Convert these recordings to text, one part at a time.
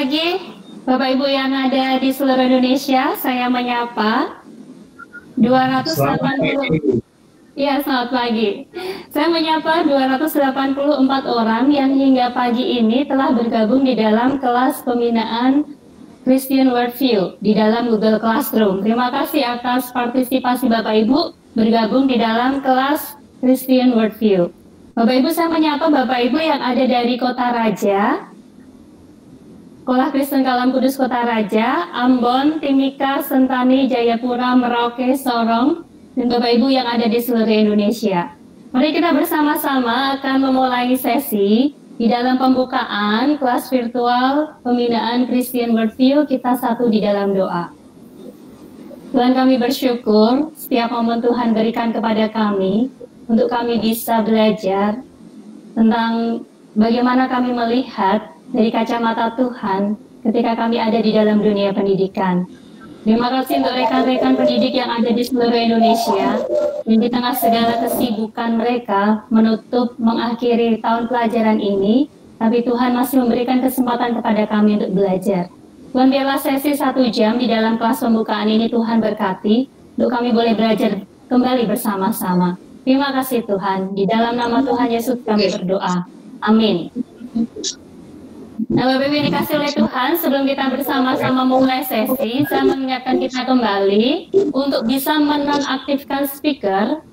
pagi, Bapak Ibu yang ada di seluruh Indonesia. Saya menyapa 280. Iya, selamat pagi. Saya menyapa 284 orang yang hingga pagi ini telah bergabung di dalam kelas pembinaan Christian Worldview di dalam Google Classroom. Terima kasih atas partisipasi Bapak Ibu bergabung di dalam kelas Christian Worldview. Bapak Ibu, saya menyapa Bapak Ibu yang ada dari Kota Raja, Sekolah Kristen Kalam Kudus Kota Raja, Ambon, Timika, Sentani, Jayapura, Merauke, Sorong, dan Bapak Ibu yang ada di seluruh Indonesia. Mari kita bersama-sama akan memulai sesi di dalam pembukaan kelas virtual pembinaan Christian Worldview. Kita satu di dalam doa. Tuhan, kami bersyukur setiap momen Tuhan berikan kepada kami untuk kami bisa belajar tentang bagaimana kami melihat dari kacamata Tuhan ketika kami ada di dalam dunia pendidikan. Terima kasih untuk rekan-rekan pendidik yang ada di seluruh Indonesia yang di tengah segala kesibukan mereka menutup mengakhiri tahun pelajaran ini, tapi Tuhan masih memberikan kesempatan kepada kami untuk belajar. Tuhan, biarlah sesi 1 jam di dalam kelas pembukaan ini Tuhan berkati untuk kami boleh belajar kembali bersama-sama. Terima kasih Tuhan, di dalam nama Tuhan Yesus kami berdoa. Amin. Nah, Bapak Ibu yang dikasih oleh Tuhan, sebelum kita bersama-sama mulai sesi, saya mengingatkan kita kembali untuk bisa menonaktifkan speaker.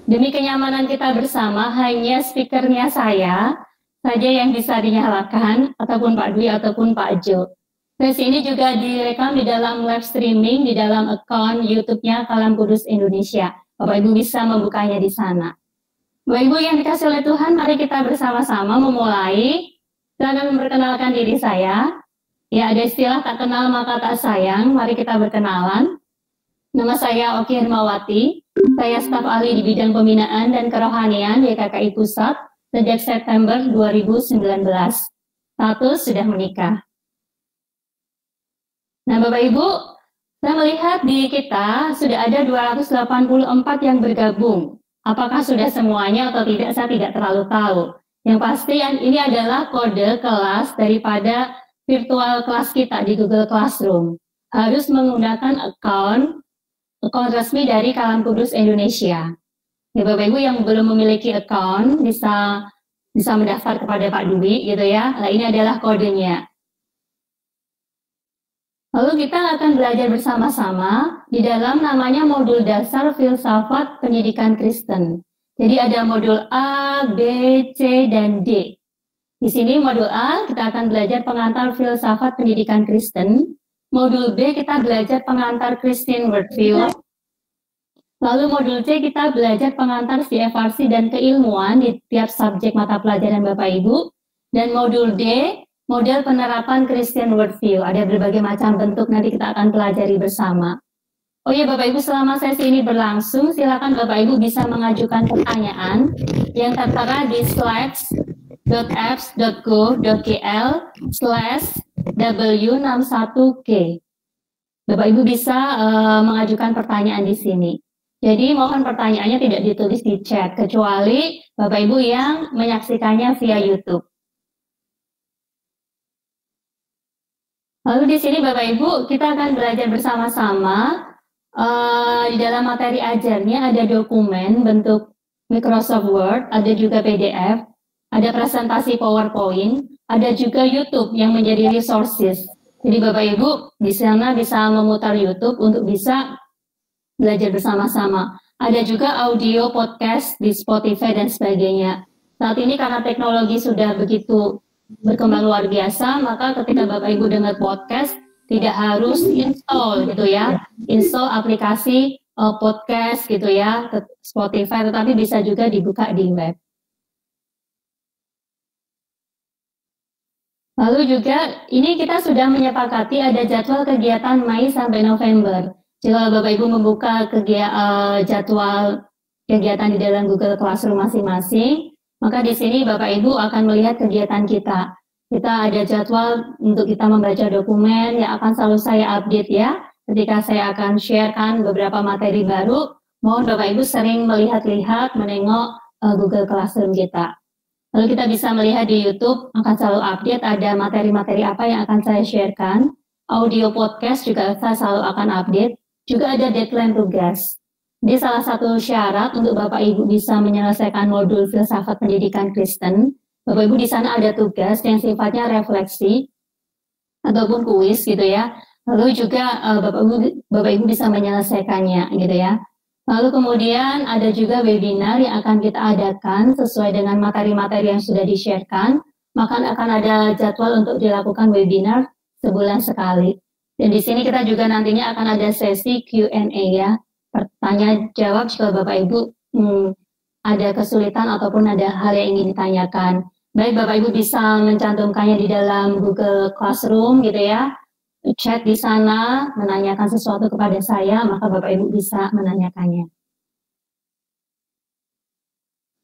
Demi kenyamanan kita bersama, hanya speakernya saya saja yang bisa dinyalakan, ataupun Pak Dwi ataupun Pak Jo. Sesi ini juga direkam di dalam live streaming, di dalam akun YouTube-nya Kalam Kudus Indonesia. Bapak Ibu bisa membukanya di sana. Bapak Ibu yang dikasih oleh Tuhan, mari kita bersama-sama memulai. Silakan memperkenalkan diri saya. Ya, ada istilah tak kenal maka tak sayang. Mari kita berkenalan. Nama saya Oki Hermawati. Saya staf ahli di bidang pembinaan dan kerohanian di KKI Pusat sejak September 2019. Status sudah menikah. Nah, Bapak Ibu, saya melihat di kita sudah ada 284 yang bergabung. Apakah sudah semuanya atau tidak, saya tidak terlalu tahu. Yang pasti ini adalah kode kelas daripada virtual kelas kita di Google Classroom. Harus menggunakan akun resmi dari Kalam Kudus Indonesia. Ya, Bapak Ibu yang belum memiliki akun bisa mendaftar kepada Pak Dwi gitu ya. Nah, ini adalah kodenya. Lalu kita akan belajar bersama-sama di dalam namanya modul dasar filsafat pendidikan Kristen. Jadi ada modul A, B, C, dan D. Di sini modul A kita akan belajar pengantar filsafat pendidikan Kristen. Modul B kita belajar pengantar Christian Worldview. Lalu modul C kita belajar pengantar CFRC dan keilmuan di tiap subjek mata pelajaran Bapak Ibu. Dan modul D, model penerapan Christian Worldview. Ada berbagai macam bentuk, nanti kita akan pelajari bersama. Oh iya Bapak Ibu, selama sesi ini berlangsung, silakan Bapak Ibu bisa mengajukan pertanyaan yang tertera di slides.apps.go.kl/w61k. Bapak Ibu bisa mengajukan pertanyaan di sini. Jadi mohon pertanyaannya tidak ditulis di chat, kecuali Bapak Ibu yang menyaksikannya via YouTube. Lalu di sini Bapak Ibu, kita akan belajar bersama-sama. Di dalam materi ajarnya ada dokumen bentuk Microsoft Word, ada juga PDF, ada presentasi PowerPoint, ada juga YouTube yang menjadi resources. Jadi Bapak Ibu di sana bisa memutar YouTube untuk bisa belajar bersama-sama. Ada juga audio podcast di Spotify dan sebagainya. Saat ini karena teknologi sudah begitu berkembang luar biasa, maka ketika Bapak Ibu dengar podcast tidak harus install gitu ya, install aplikasi podcast gitu ya, Spotify, tetapi bisa juga dibuka di web. Lalu juga ini kita sudah menyepakati ada jadwal kegiatan Mei sampai November. Jika Bapak Ibu membuka jadwal kegiatan di dalam Google Classroom masing-masing, maka di sini Bapak Ibu akan melihat kegiatan kita. Kita ada jadwal untuk kita membaca dokumen yang akan selalu saya update ya. Ketika saya akan sharekan beberapa materi baru, mohon Bapak Ibu sering melihat-lihat, menengok Google Classroom kita. Lalu kita bisa melihat di YouTube akan selalu update ada materi-materi apa yang akan saya sharekan. Audio podcast juga saya selalu akan update. Juga ada deadline tugas. Jadi salah satu syarat untuk Bapak Ibu bisa menyelesaikan modul filsafat pendidikan Kristen, Bapak Ibu di sana ada tugas yang sifatnya refleksi ataupun kuis gitu ya. Lalu juga Bapak Ibu bisa menyelesaikannya gitu ya. Lalu kemudian ada juga webinar yang akan kita adakan sesuai dengan materi-materi yang sudah di-sharekan. Maka akan ada jadwal untuk dilakukan webinar sebulan sekali. Dan di sini kita juga nantinya akan ada sesi Q&A ya. Pertanyaan jawab jika Bapak Ibu ada kesulitan ataupun ada hal yang ingin ditanyakan. Baik Bapak Ibu bisa mencantumkannya di dalam Google Classroom gitu ya, chat di sana, menanyakan sesuatu kepada saya, maka Bapak Ibu bisa menanyakannya.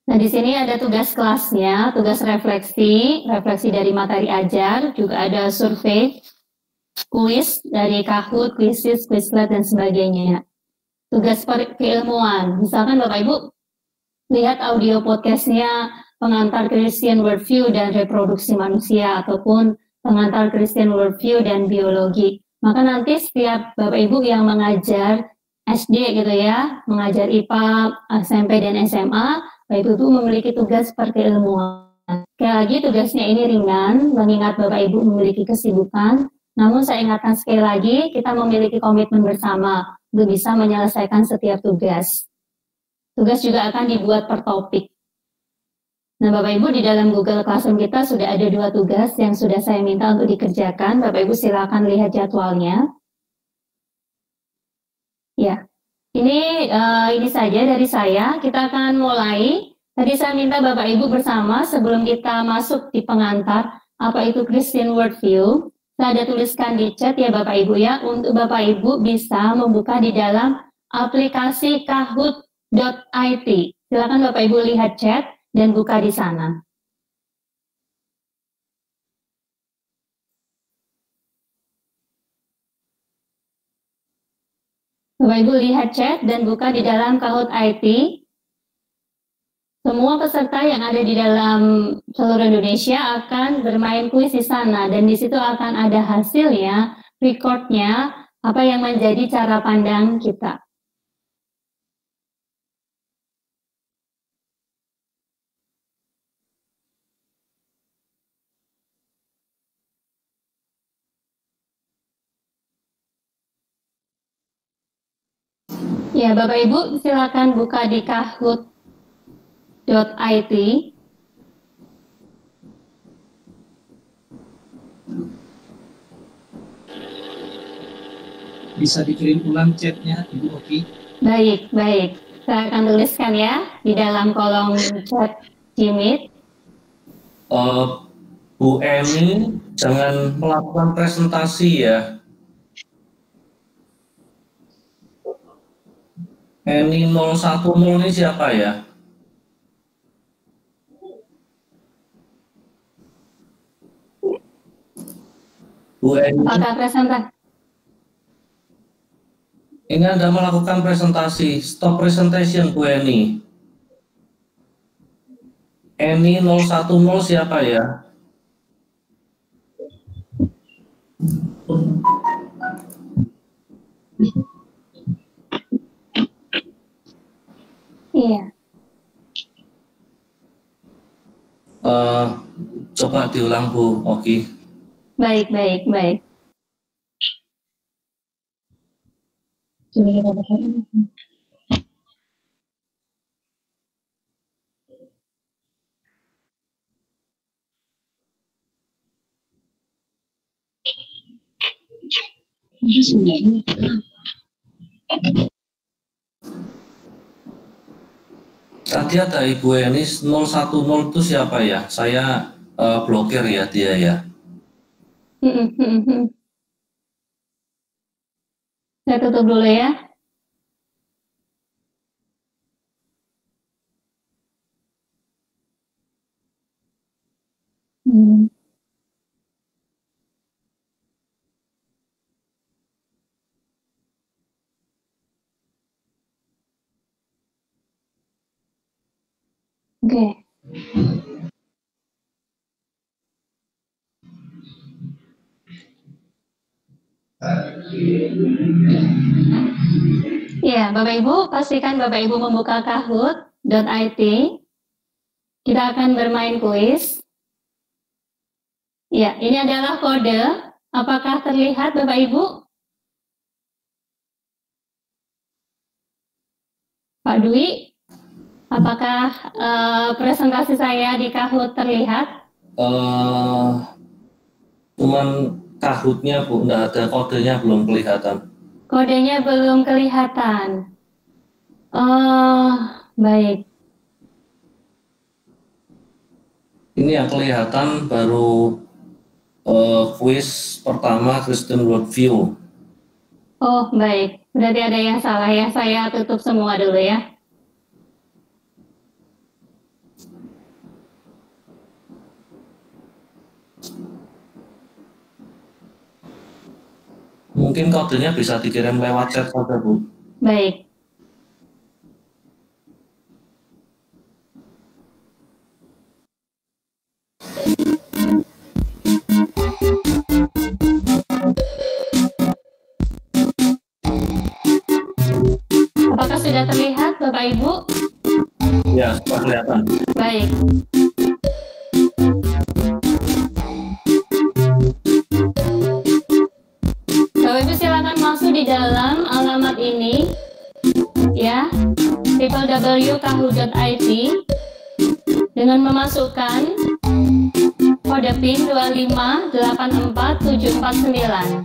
Nah, di sini ada tugas kelasnya, tugas refleksi dari materi ajar, juga ada survei, kuis dari Kahoot, Quizizz, Quizlet, dan sebagainya. Tugas keilmuan, misalkan Bapak Ibu lihat audio podcastnya pengantar Christian Worldview dan reproduksi manusia, ataupun pengantar Christian Worldview dan biologi. Maka nanti setiap Bapak Ibu yang mengajar SD gitu ya, mengajar IPA, SMP dan SMA, Bapak Ibu memiliki tugas keilmuan. Sekali lagi tugasnya ini ringan, mengingat Bapak Ibu memiliki kesibukan, namun saya ingatkan sekali lagi, kita memiliki komitmen bersama untuk bisa menyelesaikan setiap tugas. Tugas juga akan dibuat per topik. Nah, Bapak Ibu di dalam Google Classroom kita sudah ada 2 tugas yang sudah saya minta untuk dikerjakan. Bapak Ibu silakan lihat jadwalnya. Ya, ini saja dari saya. Kita akan mulai. Tadi saya minta Bapak Ibu bersama sebelum kita masuk di pengantar apa itu Christian Worldview. Saya ada tuliskan di chat ya Bapak Ibu ya, untuk Bapak Ibu bisa membuka di dalam aplikasi kahoot.it. Silakan Bapak Ibu lihat chat dan buka di sana. Bapak Ibu lihat chat dan buka di dalam Kahoot IT. Semua peserta yang ada di dalam seluruh Indonesia akan bermain kuis di sana dan di situ akan ada hasilnya, recordnya, apa yang menjadi cara pandang kita. Ya, Bapak Ibu silakan buka di kahoot.it. Bisa dikirim ulang chatnya, Ibu Oki? Baik, baik. Saya akan tuliskan ya di dalam kolom chat Jimit. Bu Eni, jangan melakukan presentasi ya. Eni 010 ini siapa ya? Bu Eni. Apakah presentasi? Ini Anda melakukan presentasi. Stop presentation, Bu Eni. Eni 010 siapa ya? Iya. Coba diulang Bu Oki. Baik, baik, baik. Coba kita buka. Tadi ada Ibu Eni 010 itu siapa ya? Saya blokir ya dia ya. Saya tutup dulu ya. Oke. Ya, Bapak Ibu, pastikan Bapak Ibu membuka kahoot.it. Kita akan bermain kuis. Ya, ini adalah kode. Apakah terlihat Bapak Ibu? Pak Dwi, apakah presentasi saya di Kahoot terlihat? Cuman Kahootnya Bu, enggak ada kodenya, belum kelihatan. Kodenya belum kelihatan. Baik. Ini yang kelihatan baru kuis pertama Christian Worldview. Oh, baik. Berarti ada yang salah ya. Saya tutup semua dulu ya. Mungkin kodenya bisa dikirim lewat chat saja, Bu. Baik. Apakah sudah terlihat, Bapak Ibu? Ya, sudah kelihatan. Baik. Bapak Ibu silakan masuk di dalam alamat ini, ya, www.kahoot.it dengan memasukkan kode PIN 2584749.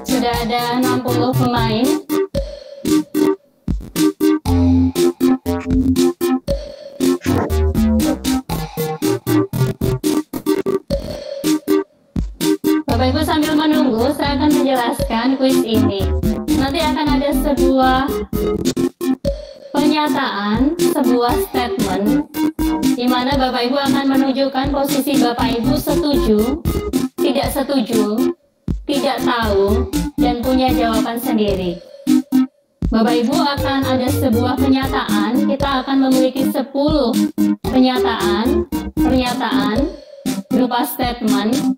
Sudah ada 60 pemain. Bapak Ibu sambil menunggu, saya akan menjelaskan kuis ini. Nanti akan ada sebuah pernyataan, sebuah statement, di mana Bapak Ibu akan menunjukkan posisi Bapak Ibu setuju, tidak setuju, tidak tahu, dan punya jawaban sendiri. Bapak Ibu akan ada sebuah pernyataan, kita akan memiliki 10 pernyataan berupa statement,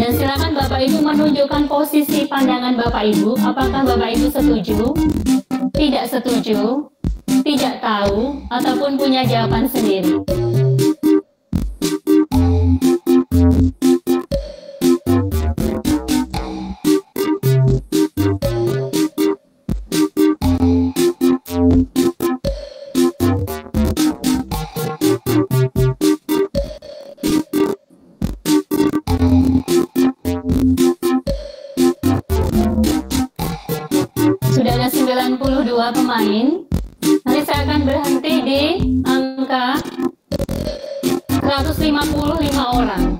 dan silakan Bapak Ibu menunjukkan posisi pandangan Bapak Ibu, apakah Bapak Ibu setuju, tidak setuju, tidak tahu, ataupun punya jawaban sendiri. Sudah ada 92 pemain. Nanti saya akan berhenti di angka 155 orang,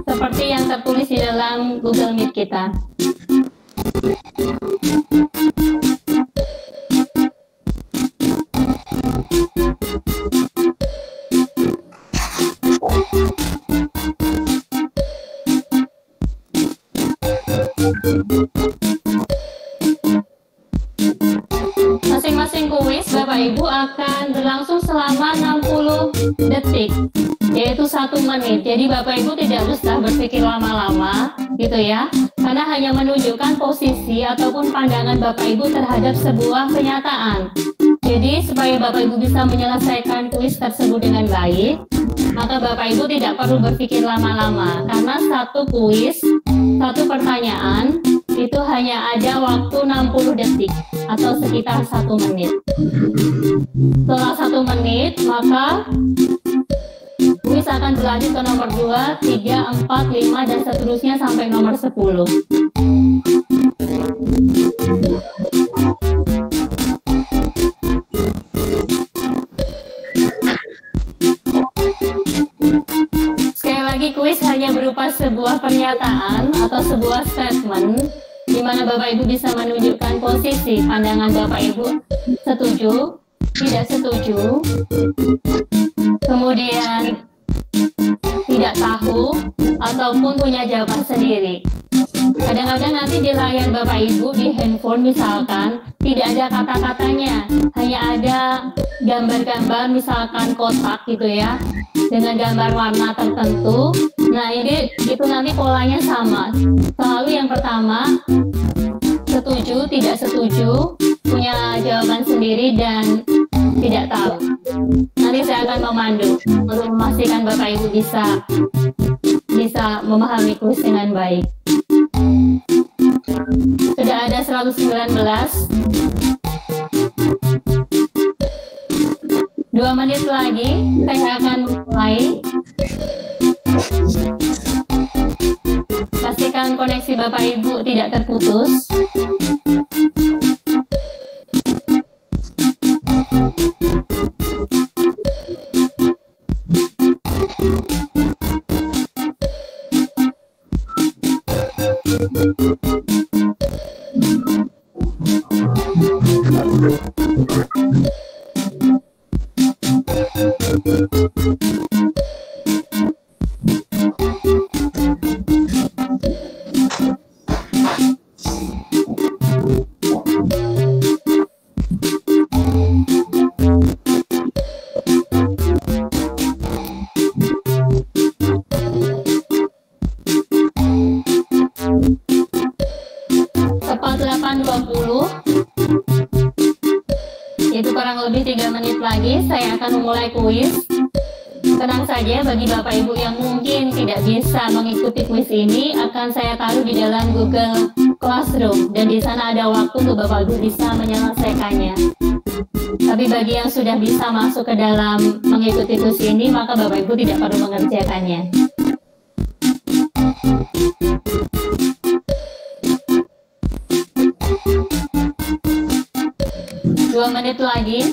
seperti yang tertulis di dalam Google Meet kita. Masing-masing kuis Bapak Ibu akan berlangsung selama 60 detik, yaitu 1 menit. Jadi Bapak Ibu tidak usah berpikir lama-lama gitu ya, karena hanya menunjukkan posisi ataupun pandangan Bapak Ibu terhadap sebuah pernyataan. Jadi supaya Bapak Ibu bisa menyelesaikan kuis tersebut dengan baik, maka Bapak Ibu tidak perlu berpikir lama-lama, karena satu kuis, satu pertanyaan itu hanya ada waktu 60 detik atau sekitar 1 menit. Setelah 1 menit, maka kuis akan berlanjut ke nomor 2, 3, 4, 5, dan seterusnya sampai nomor 10. Kuis hanya berupa sebuah pernyataan atau sebuah statement di mana Bapak Ibu bisa menunjukkan posisi pandangan Bapak Ibu setuju, tidak setuju, kemudian tidak tahu, ataupun punya jawaban sendiri. Kadang-kadang nanti di layar Bapak Ibu di handphone misalkan tidak ada kata-katanya, hanya ada gambar-gambar misalkan kotak gitu ya, dengan gambar warna tertentu. Nah ini itu nanti polanya sama. Selalu yang pertama setuju, tidak setuju, punya jawaban sendiri, dan tidak tahu. Nanti saya akan memandu untuk memastikan Bapak Ibu bisa memahami kuis dengan baik. Sudah ada 119. 2 menit lagi saya akan mulai. Pastikan koneksi Bapak Ibu tidak terputus. Yaitu kurang lebih 3 menit lagi saya akan memulai kuis. Tenang saja, bagi Bapak Ibu yang mungkin tidak bisa mengikuti kuis ini, akan saya taruh di dalam Google Classroom, dan di sana ada waktu untuk Bapak Ibu bisa menyelesaikannya. Tapi bagi yang sudah bisa masuk ke dalam mengikuti kuis ini, maka Bapak Ibu tidak perlu mengerjakannya. 2 menit lagi.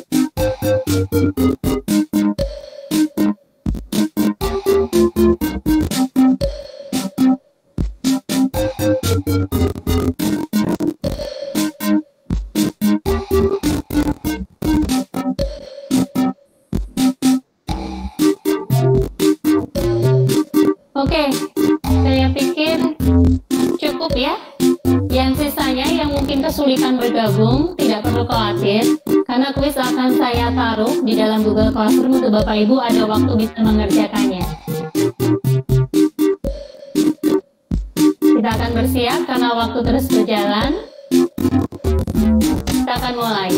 Oke, saya pikir cukup ya. Yang sisanya yang mungkin kesulitan bergabung, tidak perlu khawatir, karena kuis akan saya taruh di dalam Google Classroom untuk Bapak Ibu ada waktu bisa mengerjakannya. Kita akan bersiap karena waktu terus berjalan. Kita akan mulai.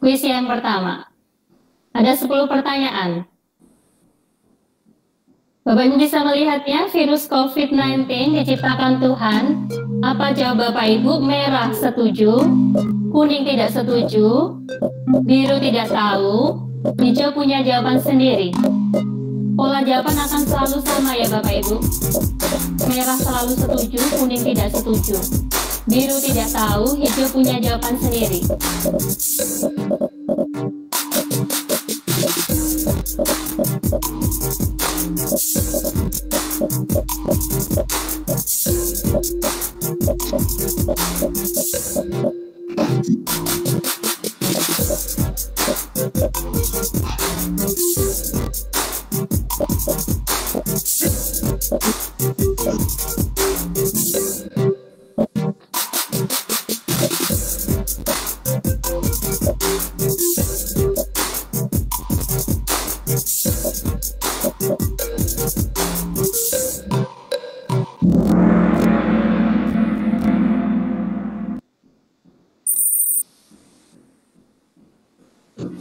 Kuis yang pertama. Ada 10 pertanyaan. Bapak Ibu bisa melihatnya, virus COVID-19 diciptakan Tuhan. Apa jawab Bapak Ibu? Merah setuju, kuning tidak setuju, biru tidak tahu, hijau punya jawaban sendiri. Pola jawaban akan selalu sama ya Bapak Ibu. Merah selalu setuju, kuning tidak setuju, biru tidak tahu, hijau punya jawaban sendiri.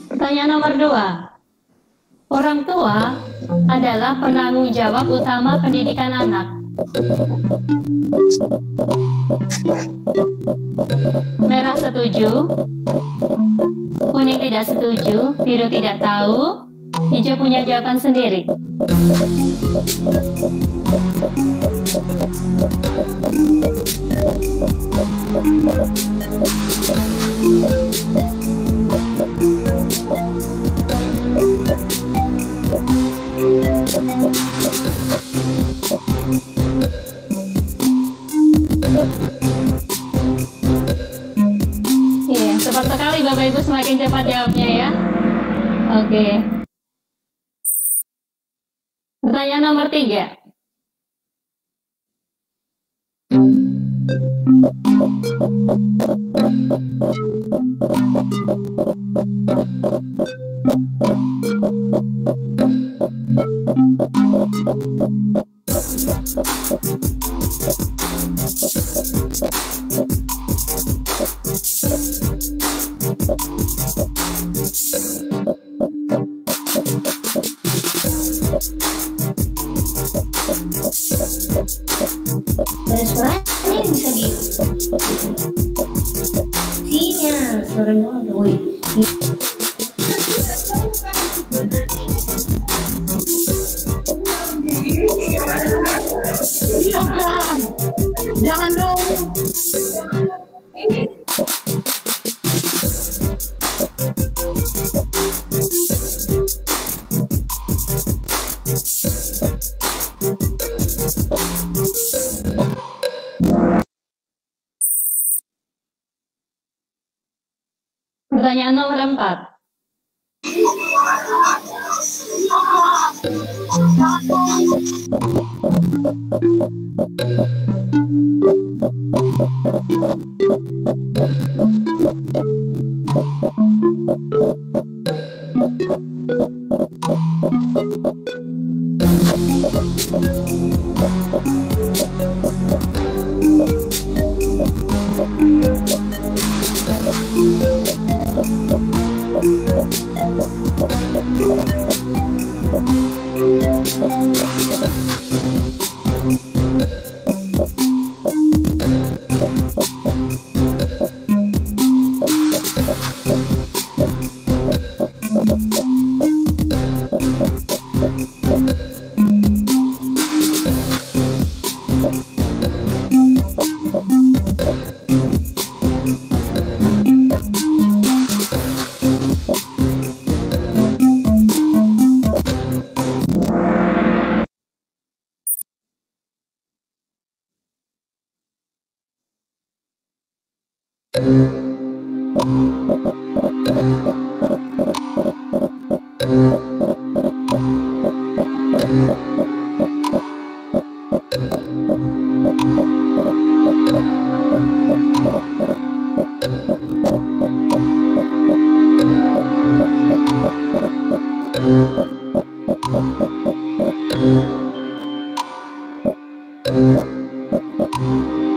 Pertanyaan nomor 2. Orang tua adalah penanggung jawab utama pendidikan anak. Merah setuju, kuning tidak setuju, biru tidak tahu, hijau punya jawaban sendiri. Iya, cepat sekali Bapak Ibu, semakin cepat jawabnya ya. Oke. Pertanyaan nomor 3. Ada suaranya bisa di sinyal suaranya ada woi. Jangan dong. Pertanyaan nomor 4.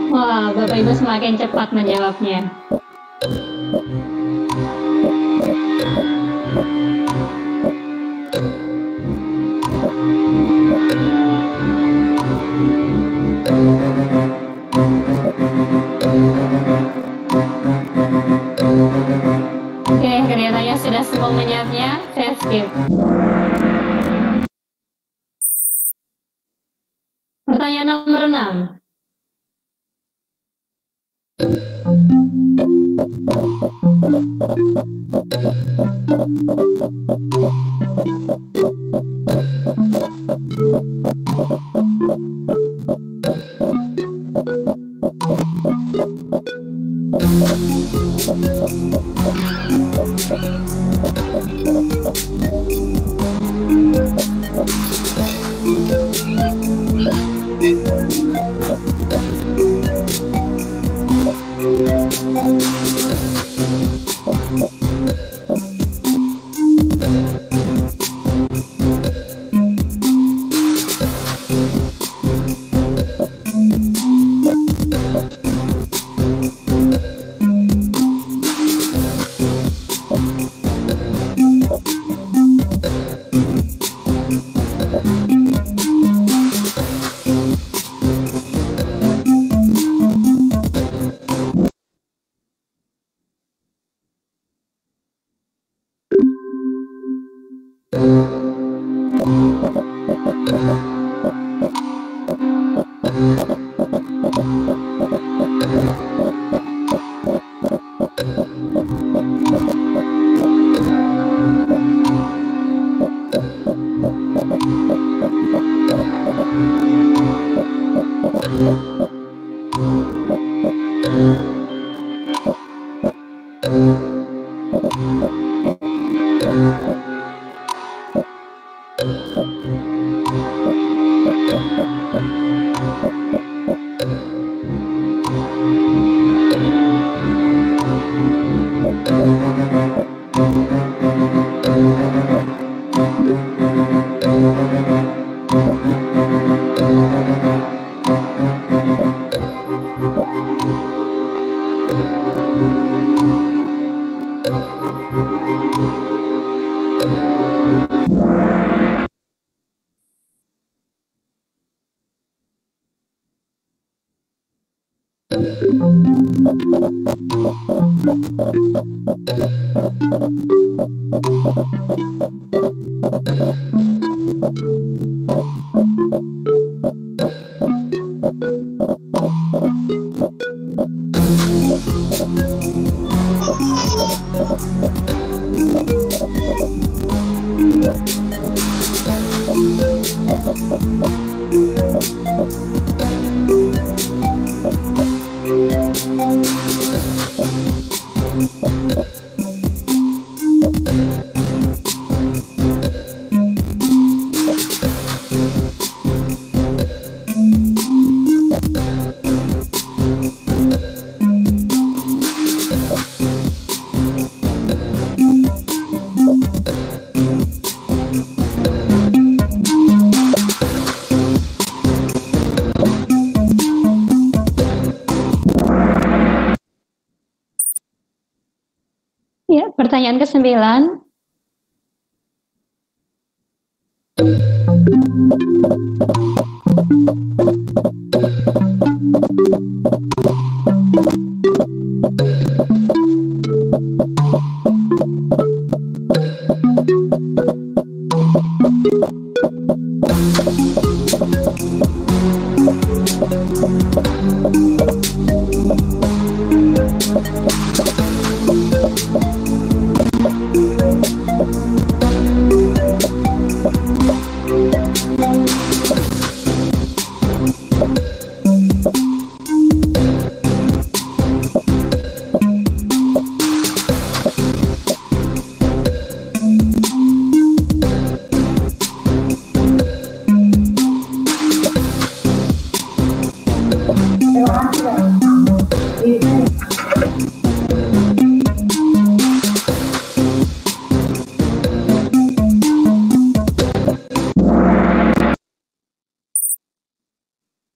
Wah, Bapak Ibu semakin cepat menjawabnya. Oke, kelihatannya sudah semua menjawabnya. Saya skip. Pertanyaan nomor 6. Ya, pertanyaan ke-9.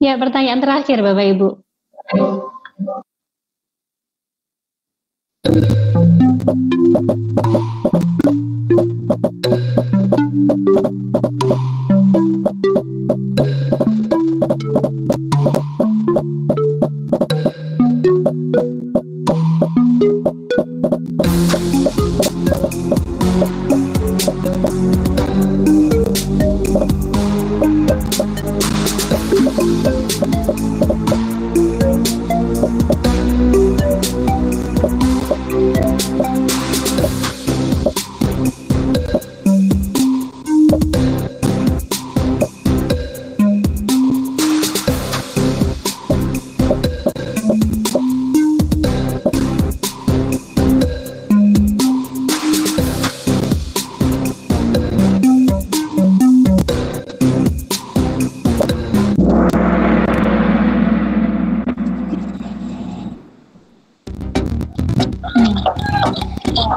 Ya, pertanyaan terakhir Bapak Ibu.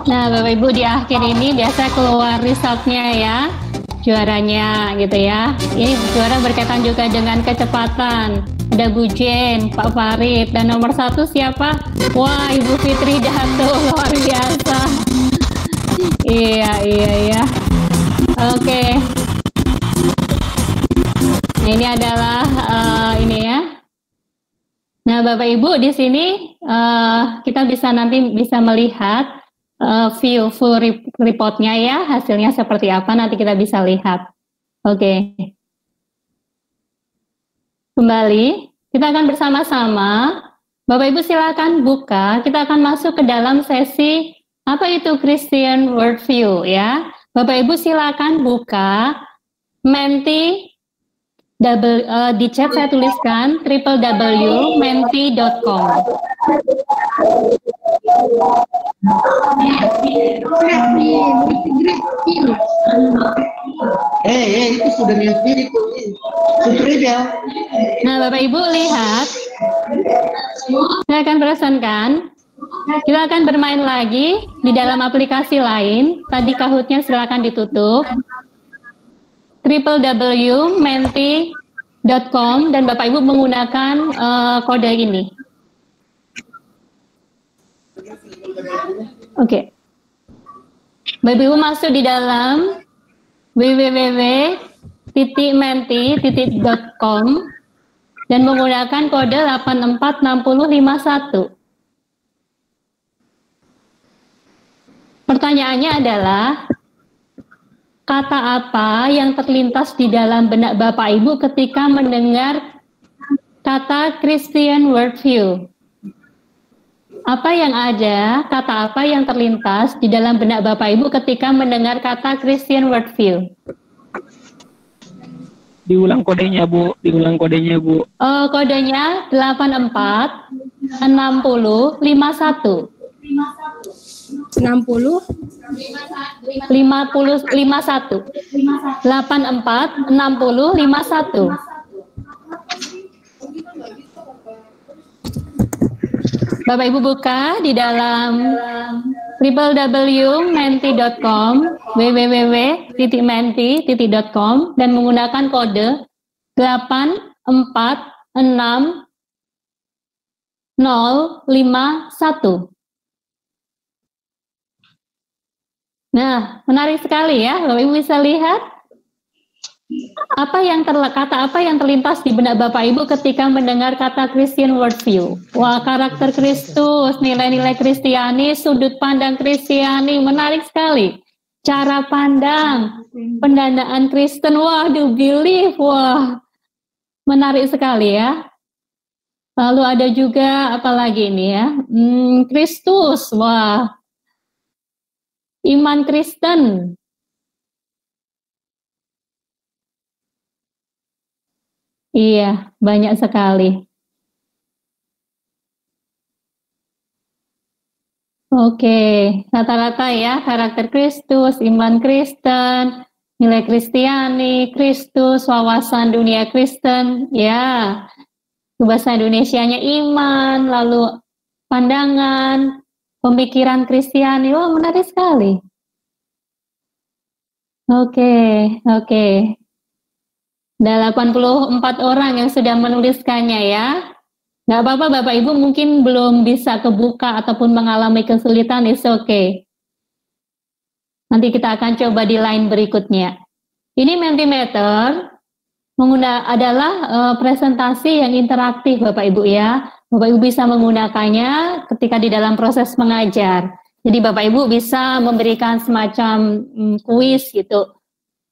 Nah, Bapak Ibu, di akhir ini biasa keluar resultnya ya, juaranya gitu ya. Ini juara berkaitan juga dengan kecepatan. Ada Bu Jen, Pak Farid, dan nomor 1 siapa? Wah, Ibu Fitri Dato, luar biasa. Iya. Oke. Nah, ini adalah ini ya. Nah, Bapak Ibu, di sini kita nanti bisa melihat view full reportnya ya, hasilnya seperti apa nanti kita bisa lihat. Oke. Kembali, kita akan bersama-sama. Bapak Ibu silakan buka, kita akan masuk ke dalam sesi apa itu Christian Worldview ya. Bapak Ibu silakan buka Menti di chat saya tuliskan www.menti.com. Itu sudah mirip itu. Tutorial. Nah, Bapak Ibu lihat, saya akan pesankan, kita akan bermain lagi di dalam aplikasi lain. Tadi Kahoot-nya silakan ditutup. www.menti.com dan Bapak Ibu menggunakan kode ini. Oke. Bapak Ibu masuk di dalam www.menti.com dan menggunakan kode 846051. Pertanyaannya adalah, kata apa yang terlintas di dalam benak Bapak Ibu ketika mendengar kata Christian worldview? Apa yang ada, kata apa yang terlintas di dalam benak Bapak Ibu ketika mendengar kata Christian worldview? Diulang kodenya, Bu. Kodenya 846051. 60 51 84 60 51. Bapak Ibu buka di dalam www.menti.com www.menti.com dan menggunakan kode 846051. Nah, menarik sekali ya, Bapak Ibu bisa lihat kata apa yang terlintas di benak Bapak Ibu ketika mendengar kata Christian worldview. Wah, karakter Kristus, nilai-nilai Kristiani, sudut pandang Kristiani, menarik sekali. Cara pandang, pendanaan Kristen, waduh, belief, wah, menarik sekali ya. Lalu ada juga apa lagi ini ya, Kristus, wah, iman Kristen. Iya, banyak sekali. Oke, rata-rata ya, karakter Kristus, iman Kristen, nilai Kristiani, Kristus, wawasan dunia Kristen, ya, bahasa Indonesianya iman, lalu pandangan, pemikiran Kristiani, wah menarik sekali. Oke. Ada 84 orang yang sudah menuliskannya ya. Nggak apa-apa Bapak Ibu mungkin belum bisa kebuka ataupun mengalami kesulitan, it's okay. Nanti kita akan coba di line berikutnya. Ini Mentimeter adalah presentasi yang interaktif Bapak Ibu ya. Bapak Ibu bisa menggunakannya ketika di dalam proses mengajar. Jadi Bapak Ibu bisa memberikan semacam kuis gitu.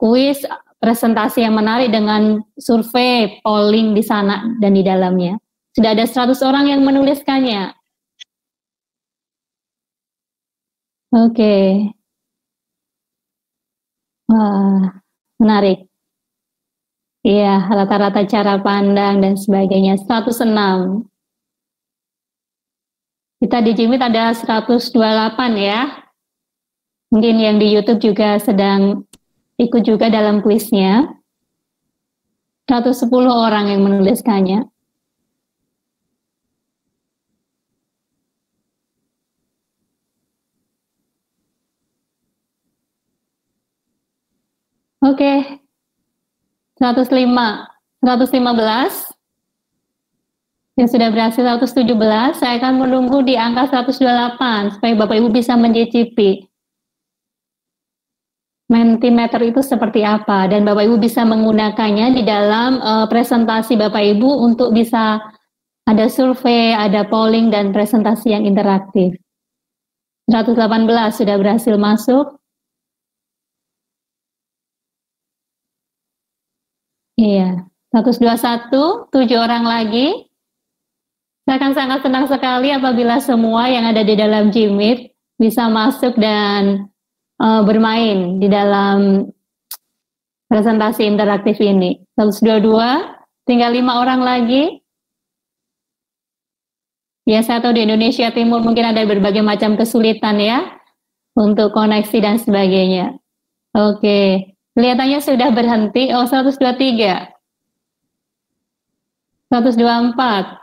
Kuis presentasi yang menarik dengan survei, polling di sana dan di dalamnya. Sudah ada 100 orang yang menuliskannya. Oke. Wah, menarik. Iya, rata-rata cara pandang dan sebagainya. 106. Kita di Jimit ada 128 ya. Mungkin yang di YouTube juga sedang ikut juga dalam kuisnya. 110 orang yang menuliskannya. Oke. 115. Yang sudah berhasil 117, saya akan menunggu di angka 128 supaya Bapak Ibu bisa mencicipi Mentimeter itu seperti apa, dan Bapak Ibu bisa menggunakannya di dalam presentasi Bapak Ibu untuk bisa ada survei, ada polling, dan presentasi yang interaktif. 118 sudah berhasil masuk. Iya, 121, 7 orang lagi. Saya akan sangat senang sekali apabila semua yang ada di dalam Jimit bisa masuk dan bermain di dalam presentasi interaktif ini. 122, tinggal 5 orang lagi. Ya, saya tahu di Indonesia Timur mungkin ada berbagai macam kesulitan ya untuk koneksi dan sebagainya. Oke, kelihatannya sudah berhenti. Oh, 123, 124,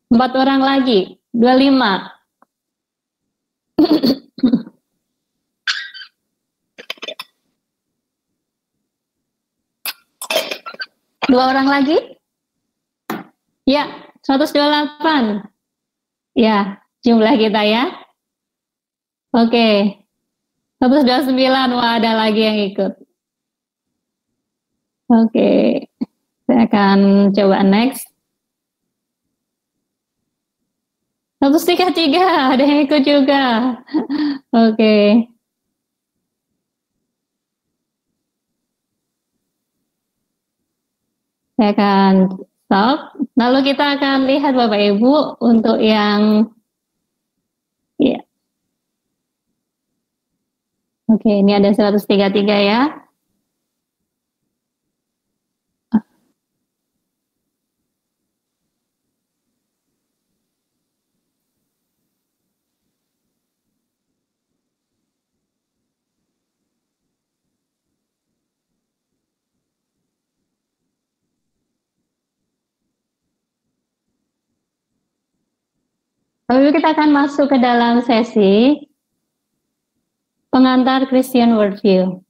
4 orang lagi, 25. Dua orang lagi? Ya, 128. Ya, jumlah kita ya. Oke. 129, wah ada lagi yang ikut. Oke. Saya akan coba next. 133, ada yang ikut juga. Oke. Saya akan stop. Lalu kita akan lihat Bapak Ibu untuk yang ya. Oke, ini ada 133 ya. Lalu kita akan masuk ke dalam sesi pengantar Christian Worldview.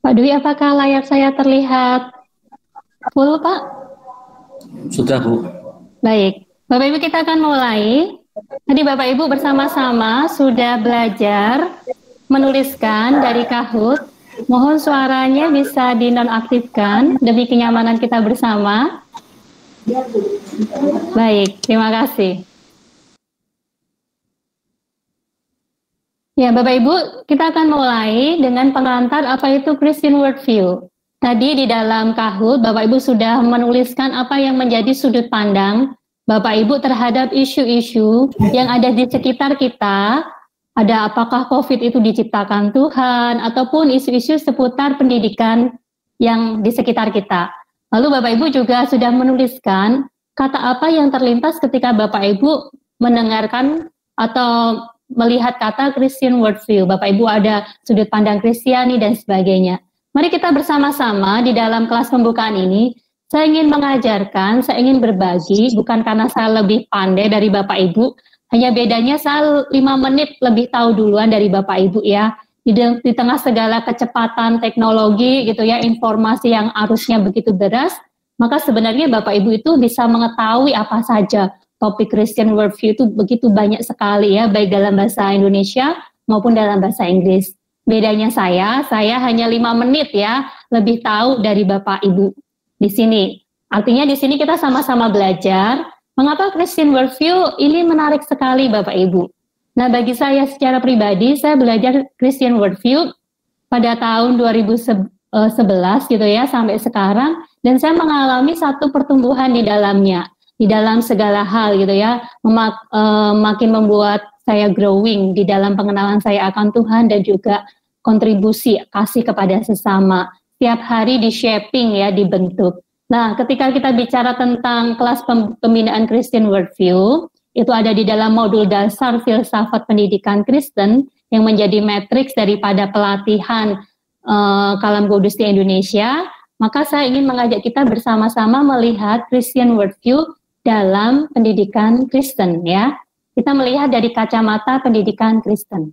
Pak Dwi, apakah layar saya terlihat full, Pak? Sudah, Bu. Baik, Bapak Ibu kita akan mulai. Tadi Bapak Ibu bersama-sama sudah belajar menuliskan dari Kahoot. Mohon suaranya bisa dinonaktifkan demi kenyamanan kita bersama. Baik, terima kasih. Ya, Bapak Ibu, kita akan mulai dengan pengantar apa itu Christian Worldview. Tadi di dalam Kahoot, Bapak Ibu sudah menuliskan apa yang menjadi sudut pandang Bapak Ibu terhadap isu-isu yang ada di sekitar kita. Ada apakah COVID itu diciptakan Tuhan, ataupun isu-isu seputar pendidikan yang di sekitar kita. Lalu Bapak Ibu juga sudah menuliskan kata apa yang terlintas ketika Bapak Ibu mendengarkan atau melihat kata Christian Worldview. Bapak Ibu ada sudut pandang Kristiani dan sebagainya. Mari kita bersama-sama di dalam kelas pembukaan ini, saya ingin mengajarkan, saya ingin berbagi, bukan karena saya lebih pandai dari Bapak Ibu, hanya bedanya saya 5 menit lebih tahu duluan dari Bapak Ibu ya. Di tengah segala kecepatan teknologi gitu ya, informasi yang arusnya begitu deras, maka sebenarnya Bapak Ibu itu bisa mengetahui apa saja. Topik Christian Worldview itu begitu banyak sekali ya, baik dalam bahasa Indonesia maupun dalam bahasa Inggris. Bedanya saya hanya 5 menit ya, lebih tahu dari Bapak Ibu di sini. Artinya di sini kita sama-sama belajar, mengapa Christian Worldview ini menarik sekali Bapak Ibu. Nah bagi saya secara pribadi, saya belajar Christian Worldview pada tahun 2011 gitu ya, sampai sekarang, dan saya mengalami satu pertumbuhan di dalamnya. Di dalam segala hal gitu ya, makin membuat saya growing di dalam pengenalan saya akan Tuhan dan juga kontribusi kasih kepada sesama. Setiap hari di shaping ya, dibentuk. Nah, ketika kita bicara tentang kelas pembinaan Christian Worldview, itu ada di dalam modul dasar filsafat pendidikan Kristen yang menjadi matriks daripada pelatihan Kalam Kudus di Indonesia, maka saya ingin mengajak kita bersama-sama melihat Christian worldview dalam pendidikan Kristen ya. Kita melihat dari kacamata pendidikan Kristen.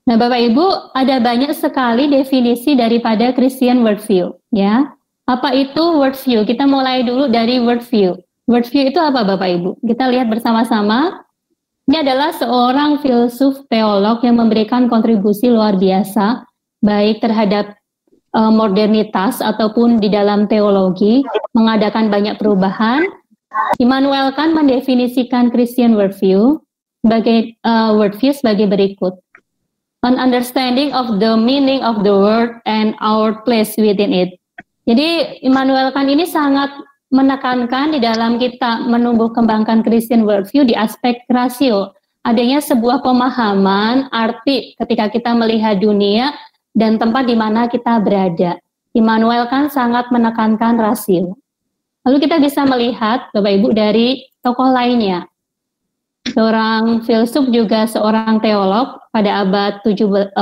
Nah, Bapak Ibu, ada banyak sekali definisi daripada Christian worldview ya. Apa itu worldview? Kita mulai dulu dari worldview. Worldview itu apa Bapak Ibu? Kita lihat bersama-sama. Ini adalah seorang filsuf teolog yang memberikan kontribusi luar biasa, baik terhadap modernitas ataupun di dalam teologi, mengadakan banyak perubahan. Immanuel Kant mendefinisikan Christian worldview sebagai berikut. An understanding of the meaning of the word and our place within it. Jadi Immanuel Kant ini sangat menekankan di dalam kita menumbuh kembangkan Christian worldview di aspek rasio. Adanya sebuah pemahaman arti ketika kita melihat dunia dan tempat di mana kita berada. Immanuel Kant sangat menekankan rasio. Lalu kita bisa melihat Bapak Ibu dari tokoh lainnya. Seorang filsuf juga seorang teolog pada abad 18.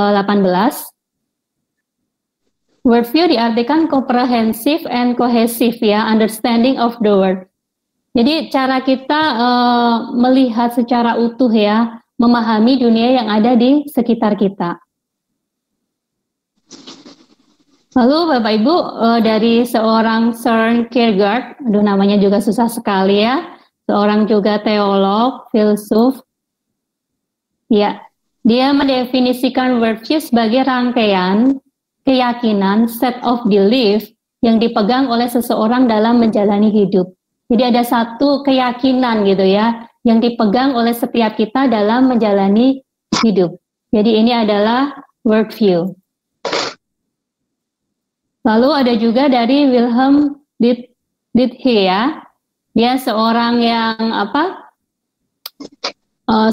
Worldview diartikan comprehensive and cohesive ya, understanding of the world. Jadi cara kita melihat secara utuh ya, memahami dunia yang ada di sekitar kita. Lalu Bapak Ibu dari seorang Søren Kierkegaard, namanya juga susah sekali ya, seorang juga teolog, filsuf. Ya, dia mendefinisikan worldview sebagai rangkaian keyakinan, set of belief yang dipegang oleh seseorang dalam menjalani hidup. Jadi ada satu keyakinan gitu ya, yang dipegang oleh setiap kita dalam menjalani hidup. Jadi ini adalah worldview. Lalu ada juga dari Wilhelm Dilthey ya, dia seorang yang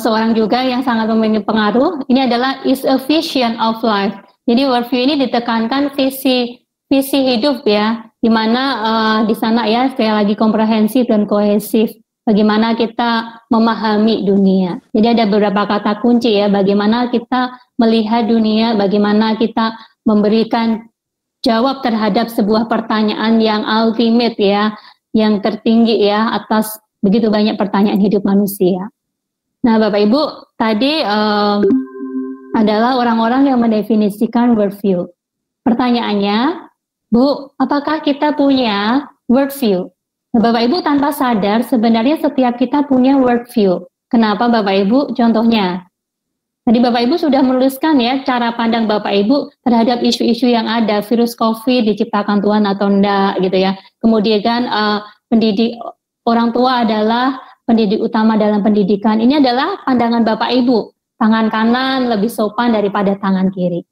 seorang juga yang sangat memiliki pengaruh. Ini adalah is a vision of life. Jadi worldview ini ditekankan visi hidup ya, di mana di sana ya sekali lagi komprehensif dan kohesif. Bagaimana kita memahami dunia. Jadi ada beberapa kata kunci ya, bagaimana kita melihat dunia, bagaimana kita memberikan jawab terhadap sebuah pertanyaan yang ultimate ya, yang tertinggi ya atas begitu banyak pertanyaan hidup manusia. Nah Bapak Ibu, tadi adalah orang-orang yang mendefinisikan worldview. Pertanyaannya, Bu, apakah kita punya worldview? Nah, Bapak Ibu tanpa sadar sebenarnya setiap kita punya worldview. Kenapa Bapak Ibu? Contohnya, tadi Bapak Ibu sudah menuliskan ya cara pandang Bapak Ibu terhadap isu-isu yang ada, virus COVID diciptakan Tuhan atau enggak gitu ya. Kemudian kan pendidik orang tua adalah pendidik utama dalam pendidikan. Ini adalah pandangan Bapak Ibu. Tangan kanan lebih sopan daripada tangan kiri.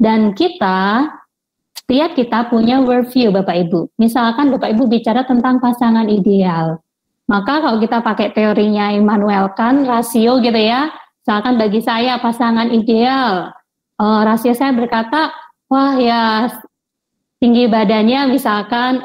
Dan setiap kita punya worldview Bapak Ibu. Misalkan Bapak Ibu bicara tentang pasangan ideal. Maka kalau kita pakai teorinya Immanuel Kant, rasio gitu ya. Misalkan bagi saya pasangan ideal. Rasio saya berkata, wah ya tinggi badannya misalkan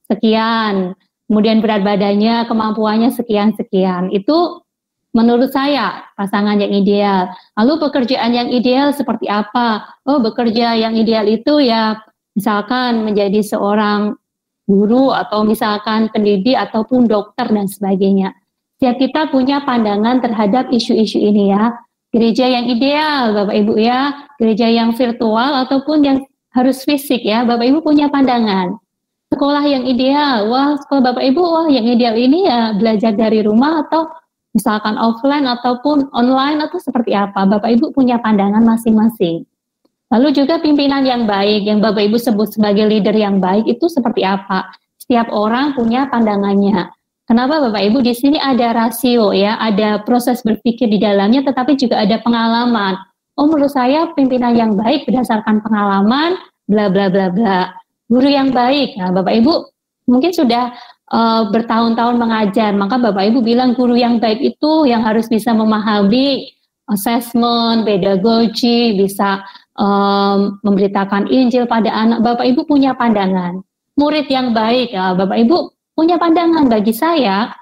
sekian. Kemudian berat badannya, kemampuannya sekian-sekian. Itu menurut saya pasangan yang ideal. Lalu pekerjaan yang ideal seperti apa? Oh, bekerja yang ideal itu ya misalkan menjadi seorang guru atau misalkan pendidik ataupun dokter dan sebagainya. Setiap kita punya pandangan terhadap isu-isu ini ya. Gereja yang ideal Bapak Ibu ya, gereja yang virtual ataupun yang harus fisik ya, Bapak Ibu punya pandangan. Sekolah yang ideal, wah sekolah Bapak Ibu, wah yang ideal ini ya belajar dari rumah atau misalkan offline ataupun online atau seperti apa. Bapak Ibu punya pandangan masing-masing. Lalu juga pimpinan yang baik, yang Bapak Ibu sebut sebagai leader yang baik itu seperti apa. Setiap orang punya pandangannya. Kenapa Bapak Ibu di sini ada rasio ya, ada proses berpikir di dalamnya tetapi juga ada pengalaman. Oh menurut saya pimpinan yang baik berdasarkan pengalaman, bla bla bla bla. Guru yang baik, nah Bapak Ibu mungkin sudah bertahun-tahun mengajar, maka Bapak Ibu bilang guru yang baik itu yang harus bisa memahami assessment, pedagogi, bisa memberitakan Injil pada anak. Bapak Ibu punya pandangan. Murid yang baik, ya, Bapak Ibu punya pandangan. Bagi saya,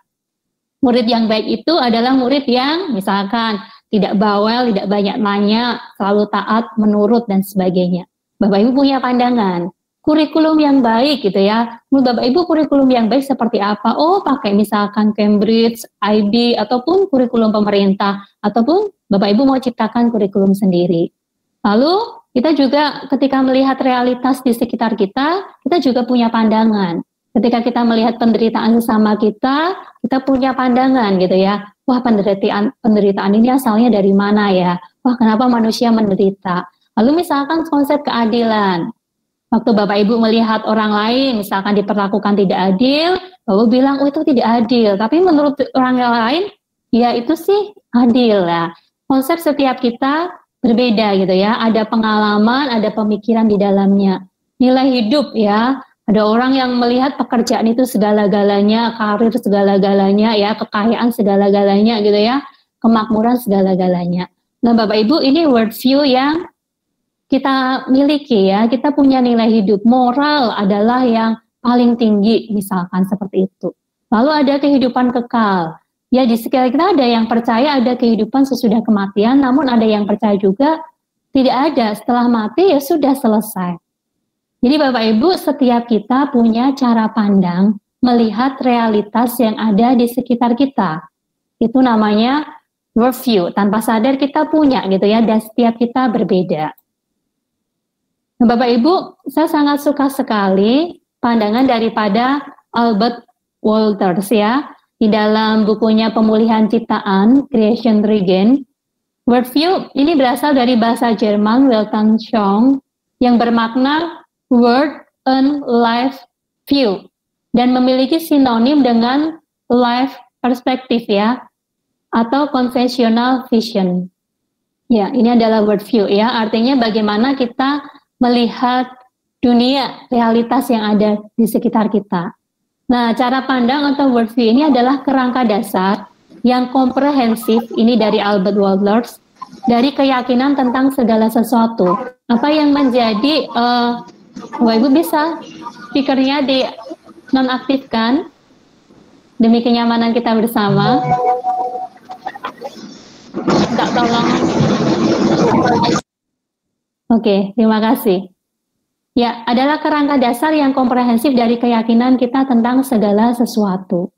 Murid yang baik itu adalah murid yang misalkan tidak bawel, tidak banyak nanya, selalu taat, menurut, dan sebagainya. Bapak Ibu punya pandangan. Kurikulum yang baik gitu ya. Menurut Bapak Ibu kurikulum yang baik seperti apa? Oh, pakai misalkan Cambridge, IB, ataupun kurikulum pemerintah. Ataupun Bapak Ibu mau ciptakan kurikulum sendiri. Lalu kita juga ketika melihat realitas di sekitar kita juga punya pandangan. Ketika kita melihat penderitaan sesama kita punya pandangan gitu ya. Wah, penderitaan ini asalnya dari mana ya? Wah, kenapa manusia menderita? Lalu misalkan konsep keadilan. Waktu Bapak Ibu melihat orang lain misalkan diperlakukan tidak adil, Bapak bilang, oh itu tidak adil. Tapi menurut orang lain, ya itu sih adil ya. Konsep setiap kita berbeda gitu ya. Ada pengalaman, ada pemikiran di dalamnya. Nilai hidup ya. Ada orang yang melihat pekerjaan itu segala-galanya, karir segala-galanya, ya, kekayaan segala-galanya gitu ya, kemakmuran segala-galanya. Nah Bapak Ibu, ini worldview yang kita miliki ya, kita punya nilai hidup. Moral adalah yang paling tinggi, misalkan seperti itu. Lalu ada kehidupan kekal. Ya di sekitar kita ada yang percaya ada kehidupan sesudah kematian, namun ada yang percaya juga tidak ada, setelah mati ya sudah selesai. Jadi Bapak Ibu, setiap kita punya cara pandang melihat realitas yang ada di sekitar kita. Itu namanya worldview. Tanpa sadar kita punya gitu ya, dan setiap kita berbeda. Nah, Bapak Ibu, saya sangat suka sekali pandangan daripada Albert Wolters ya. Di dalam bukunya Pemulihan Ciptaan, Creation Regained. Worldview ini berasal dari bahasa Jerman, Weltanschauung, yang bermakna World and Life View dan memiliki sinonim dengan life perspective ya atau conventional vision. Ya, ini adalah worldview ya, artinya bagaimana kita melihat dunia, realitas yang ada di sekitar kita. Nah, cara pandang atau worldview ini adalah kerangka dasar yang komprehensif, ini dari Albert Wolters, dari keyakinan tentang segala sesuatu. Apa yang menjadi Bapak Ibu bisa speakernya di nonaktifkan demi kenyamanan kita bersama. Tak tolong. Oke, terima kasih. Ya, adalah kerangka dasar yang komprehensif dari keyakinan kita tentang segala sesuatu.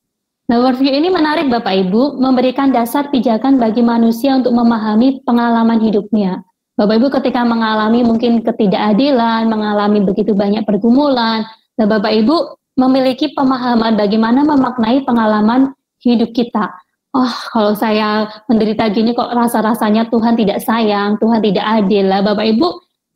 Nah, worldview ini menarik Bapak Ibu, memberikan dasar pijakan bagi manusia untuk memahami pengalaman hidupnya. Bapak Ibu ketika mengalami mungkin ketidakadilan, mengalami begitu banyak pergumulan, dan Bapak Ibu memiliki pemahaman bagaimana memaknai pengalaman hidup kita. Oh, kalau saya menderita gini kok rasa-rasanya Tuhan tidak sayang, Tuhan tidak adil. Lah, Bapak Ibu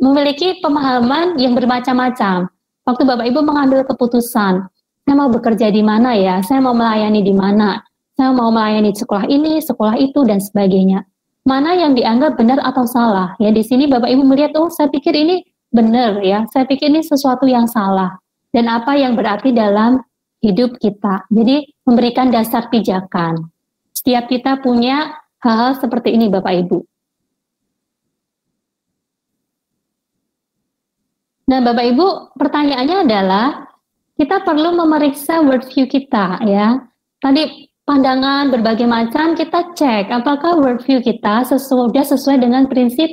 memiliki pemahaman yang bermacam-macam. Waktu Bapak Ibu mengambil keputusan, saya mau bekerja di mana ya, saya mau melayani di mana, saya mau melayani sekolah ini, sekolah itu, dan sebagainya. Mana yang dianggap benar atau salah? Ya di sini Bapak Ibu melihat, oh saya pikir ini benar ya, saya pikir ini sesuatu yang salah. Dan apa yang berarti dalam hidup kita. Jadi memberikan dasar pijakan. Setiap kita punya hal-hal seperti ini Bapak Ibu. Nah Bapak Ibu, pertanyaannya adalah, kita perlu memeriksa worldview kita ya. Tadi pandangan berbagai macam, kita cek apakah worldview kita sudah sesuai dengan prinsip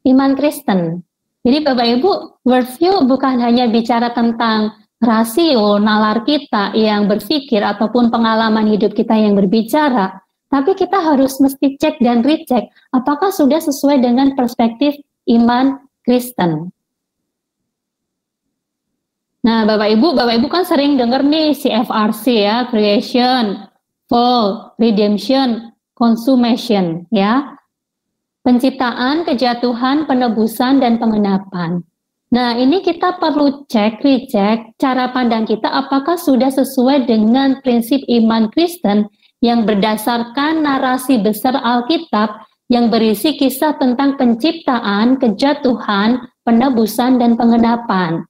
iman Kristen. Jadi Bapak Ibu, worldview bukan hanya bicara tentang rasio, nalar kita yang berpikir ataupun pengalaman hidup kita yang berbicara, tapi kita harus mesti cek dan recheck apakah sudah sesuai dengan perspektif iman Kristen. Nah Bapak Ibu kan sering dengar nih CFRC ya, Creation, Fall, Redemption, Consummation, ya. Penciptaan, kejatuhan, penebusan, dan pengenapan. Nah, ini kita perlu recheck cara pandang kita apakah sudah sesuai dengan prinsip iman Kristen yang berdasarkan narasi besar Alkitab yang berisi kisah tentang penciptaan, kejatuhan, penebusan, dan pengenapan.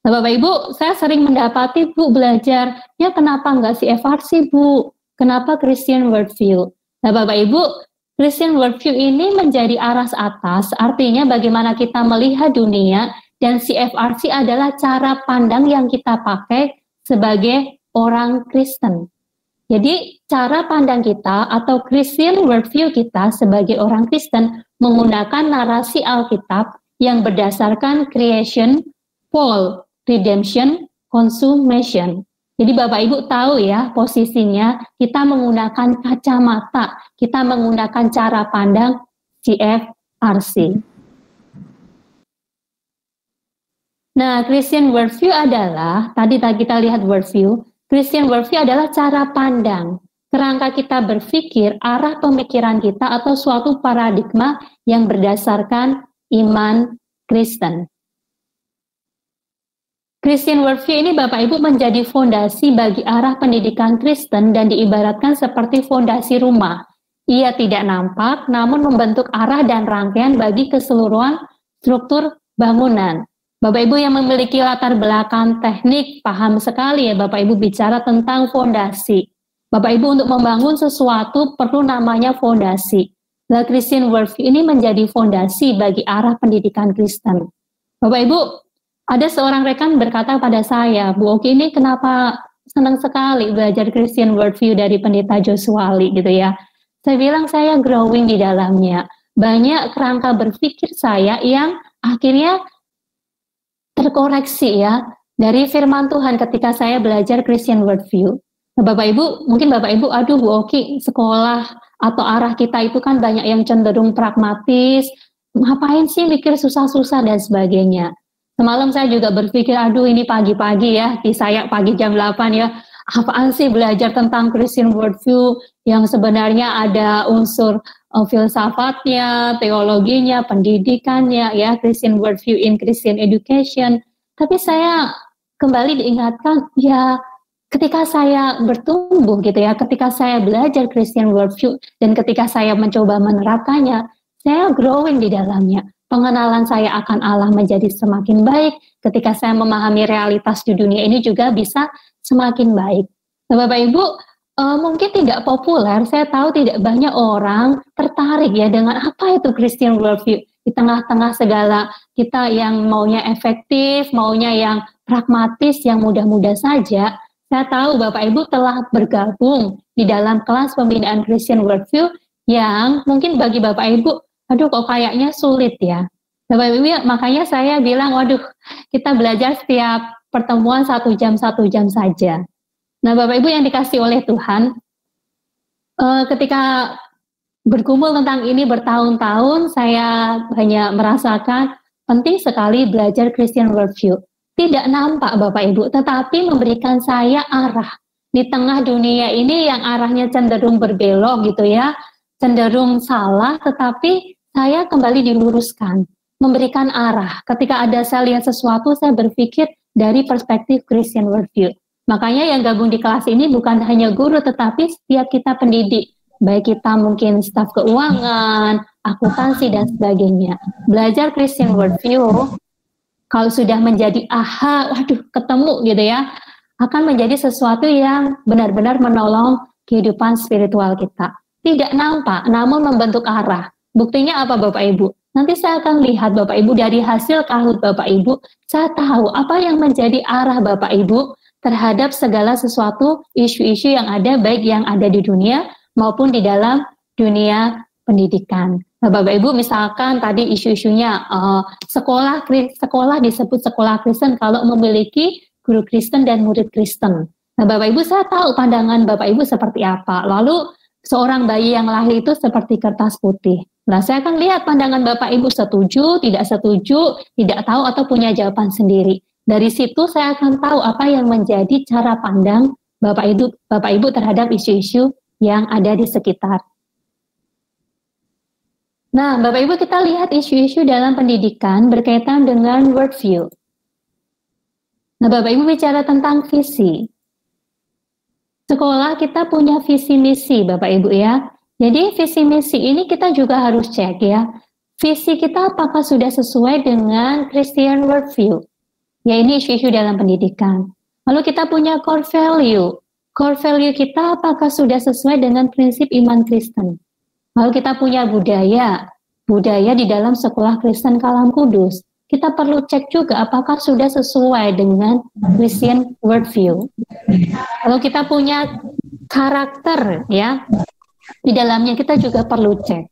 Nah, Bapak Ibu, saya sering mendapati Bu belajar, ya kenapa nggak CFRC Bu? Kenapa Christian Worldview? Nah Bapak Ibu, Christian Worldview ini menjadi aras atas, artinya bagaimana kita melihat dunia, dan CFRC adalah cara pandang yang kita pakai sebagai orang Kristen. Jadi cara pandang kita atau Christian worldview kita sebagai orang Kristen menggunakan narasi Alkitab yang berdasarkan creation, fall, redemption, consummation. Jadi Bapak Ibu tahu ya posisinya, kita menggunakan kacamata, kita menggunakan cara pandang CFRC. Nah, Christian worldview adalah, tadi kita lihat worldview, Christian worldview adalah cara pandang, kerangka kita berpikir, arah pemikiran kita atau suatu paradigma yang berdasarkan iman Kristen. Christian worldview ini Bapak Ibu menjadi fondasi bagi arah pendidikan Kristen dan diibaratkan seperti fondasi rumah. Ia tidak nampak, namun membentuk arah dan rangkaian bagi keseluruhan struktur bangunan. Bapak Ibu yang memiliki latar belakang teknik, paham sekali ya Bapak Ibu bicara tentang fondasi. Bapak Ibu untuk membangun sesuatu perlu namanya fondasi. The Christian worldview ini menjadi fondasi bagi arah pendidikan Kristen. Bapak Ibu, ada seorang rekan berkata pada saya, Bu Oki ini kenapa senang sekali belajar Christian worldview dari Pendeta Joshua Lee gitu ya. Saya bilang saya growing di dalamnya. Banyak kerangka berpikir saya yang akhirnya terkoreksi ya dari firman Tuhan ketika saya belajar Christian worldview. Nah, Bapak Ibu, mungkin Bapak Ibu, aduh Bu Oki, sekolah atau arah kita itu kan banyak yang cenderung pragmatis, ngapain sih mikir susah-susah dan sebagainya. Semalam saya juga berpikir, aduh ini pagi-pagi ya, di saya pagi jam 8 ya, apaan sih belajar tentang Christian worldview yang sebenarnya ada unsur filsafatnya, teologinya, pendidikannya, ya Christian worldview in Christian education. Tapi saya kembali diingatkan, ya ketika saya bertumbuh gitu ya, ketika saya belajar Christian worldview dan ketika saya mencoba menerapkannya, saya growing di dalamnya. Pengenalan saya akan Allah menjadi semakin baik. Ketika saya memahami realitas di dunia ini juga bisa semakin baik. Nah, Bapak Ibu, mungkin tidak populer, saya tahu tidak banyak orang tertarik ya dengan apa itu Christian worldview. Di tengah-tengah segala kita yang maunya efektif, maunya yang pragmatis, yang mudah-mudah saja, saya tahu Bapak Ibu telah bergabung di dalam kelas pembinaan Christian worldview yang mungkin bagi Bapak Ibu, aduh kok kayaknya sulit ya. Bapak Ibu, makanya saya bilang, waduh, kita belajar setiap pertemuan 1 jam saja. Nah Bapak Ibu yang dikasih oleh Tuhan, ketika bergumul tentang ini bertahun-tahun, saya hanya merasakan penting sekali belajar Christian worldview. Tidak nampak Bapak Ibu, tetapi memberikan saya arah. Di tengah dunia ini yang arahnya cenderung berbelok gitu ya, cenderung salah, tetapi saya kembali diluruskan, memberikan arah. Ketika ada saya lihat sesuatu, saya berpikir dari perspektif Christian worldview. Makanya yang gabung di kelas ini bukan hanya guru, tetapi setiap kita pendidik. Baik kita mungkin staf keuangan, akuntansi, dan sebagainya. Belajar Christian worldview, kalau sudah menjadi waduh ketemu gitu ya, akan menjadi sesuatu yang benar-benar menolong kehidupan spiritual kita. Tidak nampak, namun membentuk arah. Buktinya apa Bapak Ibu? Nanti saya akan lihat Bapak Ibu dari hasil kahut Bapak Ibu, saya tahu apa yang menjadi arah Bapak Ibu terhadap segala sesuatu isu-isu yang ada, baik yang ada di dunia maupun di dalam dunia pendidikan. Nah, Bapak Ibu misalkan tadi isu-isunya sekolah disebut sekolah Kristen kalau memiliki guru Kristen dan murid Kristen. Nah Bapak Ibu, saya tahu pandangan Bapak Ibu seperti apa. Lalu seorang bayi yang lahir itu seperti kertas putih. Nah, saya akan lihat pandangan Bapak Ibu setuju, tidak setuju, tidak tahu atau punya jawaban sendiri. Dari situ saya akan tahu apa yang menjadi cara pandang Bapak Ibu terhadap isu-isu yang ada di sekitar. Nah, Bapak Ibu kita lihat isu-isu dalam pendidikan berkaitan dengan worldview. Nah, Bapak Ibu bicara tentang visi. Sekolah kita punya visi misi Bapak Ibu ya. Jadi visi misi ini kita juga harus cek ya. Visi kita apakah sudah sesuai dengan Christian worldview? Ya ini isu-isu dalam pendidikan. Lalu kita punya core value. Core value kita apakah sudah sesuai dengan prinsip iman Kristen? Lalu kita punya budaya. Budaya di dalam sekolah Kristen Kalam Kudus. Kita perlu cek juga apakah sudah sesuai dengan Christian worldview. Lalu kita punya karakter ya. Di dalamnya kita juga perlu cek.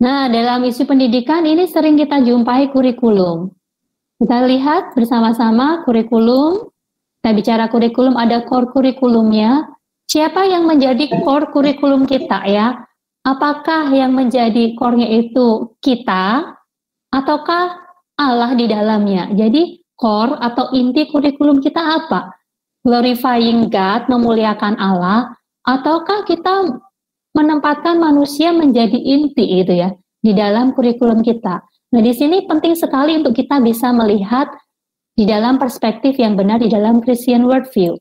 Nah, dalam isu pendidikan ini sering kita jumpai kurikulum. Kita lihat bersama-sama kurikulum. Kita bicara kurikulum, ada core kurikulumnya. Siapa yang menjadi core kurikulum kita ya? Apakah yang menjadi core-nya itu kita ataukah Allah di dalamnya? Jadi core atau inti kurikulum kita apa? Glorifying God, memuliakan Allah, ataukah kita menempatkan manusia menjadi inti itu ya di dalam kurikulum kita? Nah, di sini penting sekali untuk kita bisa melihat di dalam perspektif yang benar di dalam Christian worldview.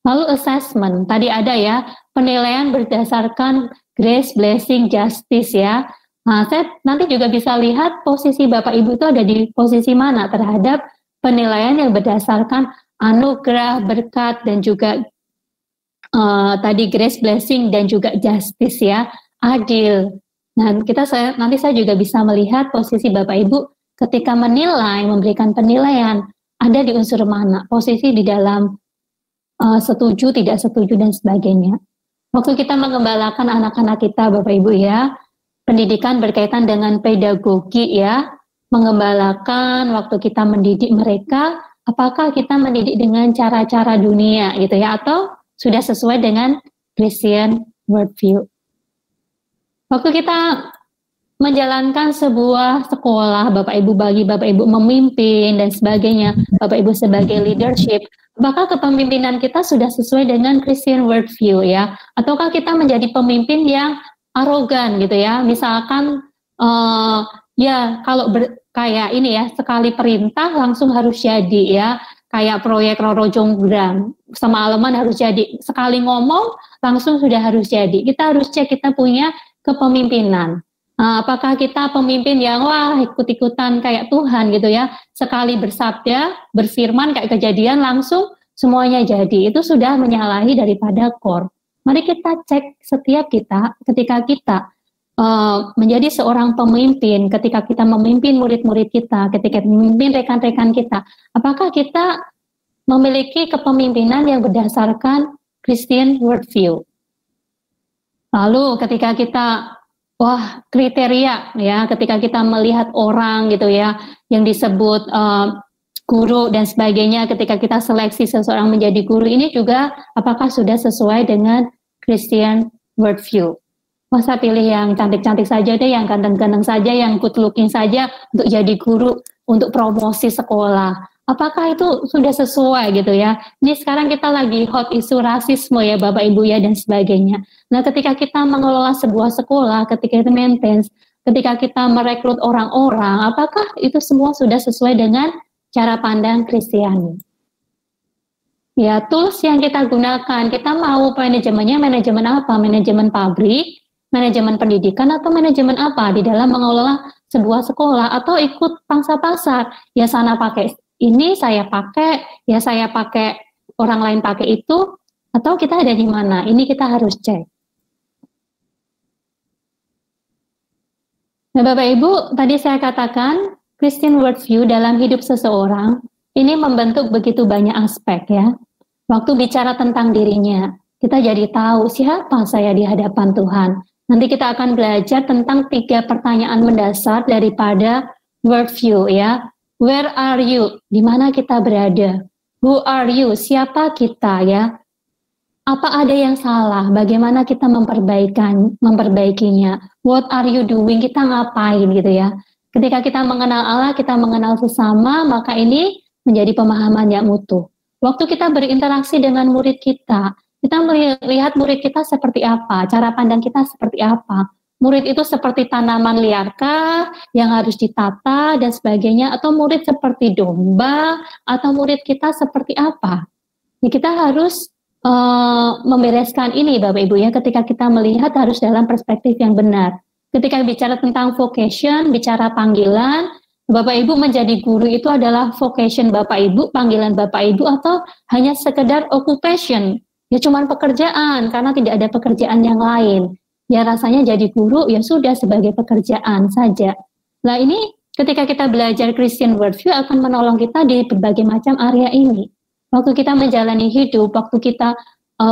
Lalu assessment, tadi ada ya, penilaian berdasarkan grace, blessing, justice ya. Nah, saya nanti juga bisa lihat posisi Bapak Ibu itu ada di posisi mana terhadap penilaian yang berdasarkan anugerah, berkat, dan juga tadi grace, blessing, dan juga justice ya, adil. Nah, nanti saya juga bisa melihat posisi Bapak Ibu ketika menilai, memberikan penilaian, ada di unsur mana, posisi di dalam setuju, tidak setuju, dan sebagainya. Waktu kita mengembalakan anak-anak kita, Bapak Ibu ya, pendidikan berkaitan dengan pedagogi ya, mengembalakan waktu kita mendidik mereka, apakah kita mendidik dengan cara-cara dunia gitu ya, atau sudah sesuai dengan Christian worldview. Waktu kita menjalankan sebuah sekolah, Bapak Ibu, bagi Bapak Ibu memimpin dan sebagainya, Bapak Ibu sebagai leadership, apakah kepemimpinan kita sudah sesuai dengan Christian worldview ya? Ataukah kita menjadi pemimpin yang arogan gitu ya? Misalkan ya kalau kayak ini ya, sekali perintah langsung harus jadi ya, kayak proyek Roro Jonggrang, semalaman harus jadi, sekali ngomong langsung sudah harus jadi. Kita harus cek kita punya kepemimpinan. Apakah kita pemimpin yang wah ikut-ikutan kayak Tuhan gitu ya, sekali bersabda, berfirman kayak kejadian langsung semuanya jadi, itu sudah menyalahi daripada core. Mari kita cek setiap kita ketika kita menjadi seorang pemimpin, ketika kita memimpin murid-murid kita, ketika memimpin rekan-rekan kita, apakah kita memiliki kepemimpinan yang berdasarkan Christian worldview. Lalu ketika kita kriteria ya, ketika kita melihat orang gitu ya, yang disebut guru dan sebagainya, ketika kita seleksi seseorang menjadi guru, ini juga apakah sudah sesuai dengan Christian worldview. Masa pilih yang cantik-cantik saja deh, yang ganteng-ganteng saja, yang good looking saja untuk jadi guru, untuk promosi sekolah. Apakah itu sudah sesuai gitu ya? Ini sekarang kita lagi hot isu rasisme ya Bapak Ibu ya dan sebagainya. Nah, ketika kita mengelola sebuah sekolah, ketika kita maintenance, ketika kita merekrut orang-orang, apakah itu semua sudah sesuai dengan cara pandang Kristiani? Ya, tools yang kita gunakan, kita mau manajemennya manajemen apa? Manajemen pabrik, manajemen pendidikan, atau manajemen apa di dalam mengelola sebuah sekolah, atau ikut pangsa pasar? Ya sana pakai ini, saya pakai, ya saya pakai, orang lain pakai itu, atau kita ada di mana? Ini kita harus cek. Nah Bapak Ibu, tadi saya katakan Christian worldview dalam hidup seseorang ini membentuk begitu banyak aspek ya. Waktu bicara tentang dirinya, kita jadi tahu siapa saya di hadapan Tuhan. Nanti kita akan belajar tentang 3 pertanyaan mendasar daripada worldview ya. Where are you? Di mana kita berada? Who are you? Siapa kita ya? Apa ada yang salah? Bagaimana kita memperbaikinya? What are you doing? Kita ngapain gitu ya? Ketika kita mengenal Allah, kita mengenal sesama, maka ini menjadi pemahaman yang utuh. Waktu kita berinteraksi dengan murid kita melihat murid kita seperti apa, cara pandang kita seperti apa. Murid itu seperti tanaman liarkah yang harus ditata dan sebagainya, atau murid seperti domba, atau murid kita seperti apa? Ya, kita harus membereskan ini Bapak Ibu ya, ketika kita melihat harus dalam perspektif yang benar. Ketika bicara tentang vocation, bicara panggilan, Bapak Ibu menjadi guru itu adalah vocation Bapak Ibu, panggilan Bapak Ibu, atau hanya sekedar occupation, ya cuman pekerjaan karena tidak ada pekerjaan yang lain. Ya rasanya jadi guru ya sudah sebagai pekerjaan saja. Nah ini ketika kita belajar Christian worldview akan menolong kita di berbagai macam area ini. Waktu kita menjalani hidup, waktu kita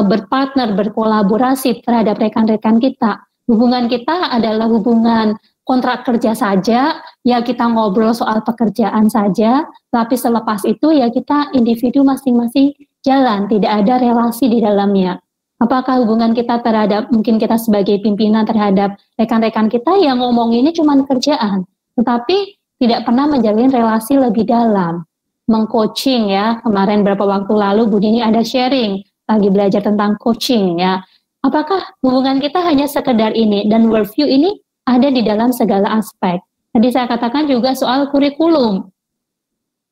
berpartner, berkolaborasi terhadap rekan-rekan kita. Hubungan kita adalah hubungan kontrak kerja saja, ya kita ngobrol soal pekerjaan saja, tapi selepas itu ya kita individu masing-masing jalan, tidak ada relasi di dalamnya. Apakah hubungan kita terhadap, mungkin kita sebagai pimpinan terhadap rekan-rekan kita yang ngomonginnya cuma kerjaan, tetapi tidak pernah menjalin relasi lebih dalam. Mengcoaching ya, kemarin beberapa waktu lalu Bu Dini ada sharing, lagi belajar tentang coaching ya. Apakah hubungan kita hanya sekedar ini, dan worldview ini ada di dalam segala aspek. Tadi saya katakan juga soal kurikulum.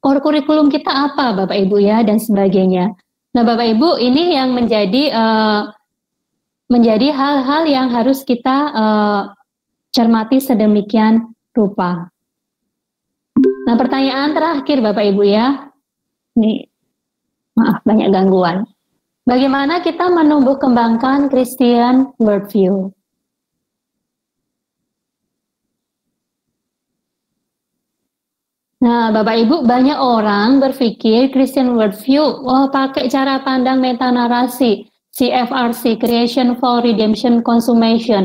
Kurikulum kita apa Bapak Ibu ya, dan sebagainya. Nah Bapak Ibu, ini yang menjadi hal-hal yang harus kita cermati sedemikian rupa. Nah pertanyaan terakhir Bapak Ibu ya, ini maaf banyak gangguan. Bagaimana kita menumbuh kembangkan Christian worldview? Nah, Bapak Ibu, banyak orang berpikir Christian worldview, pakai cara pandang metanarasi, CFRC, Creation, Fall, Redemption, Consummation.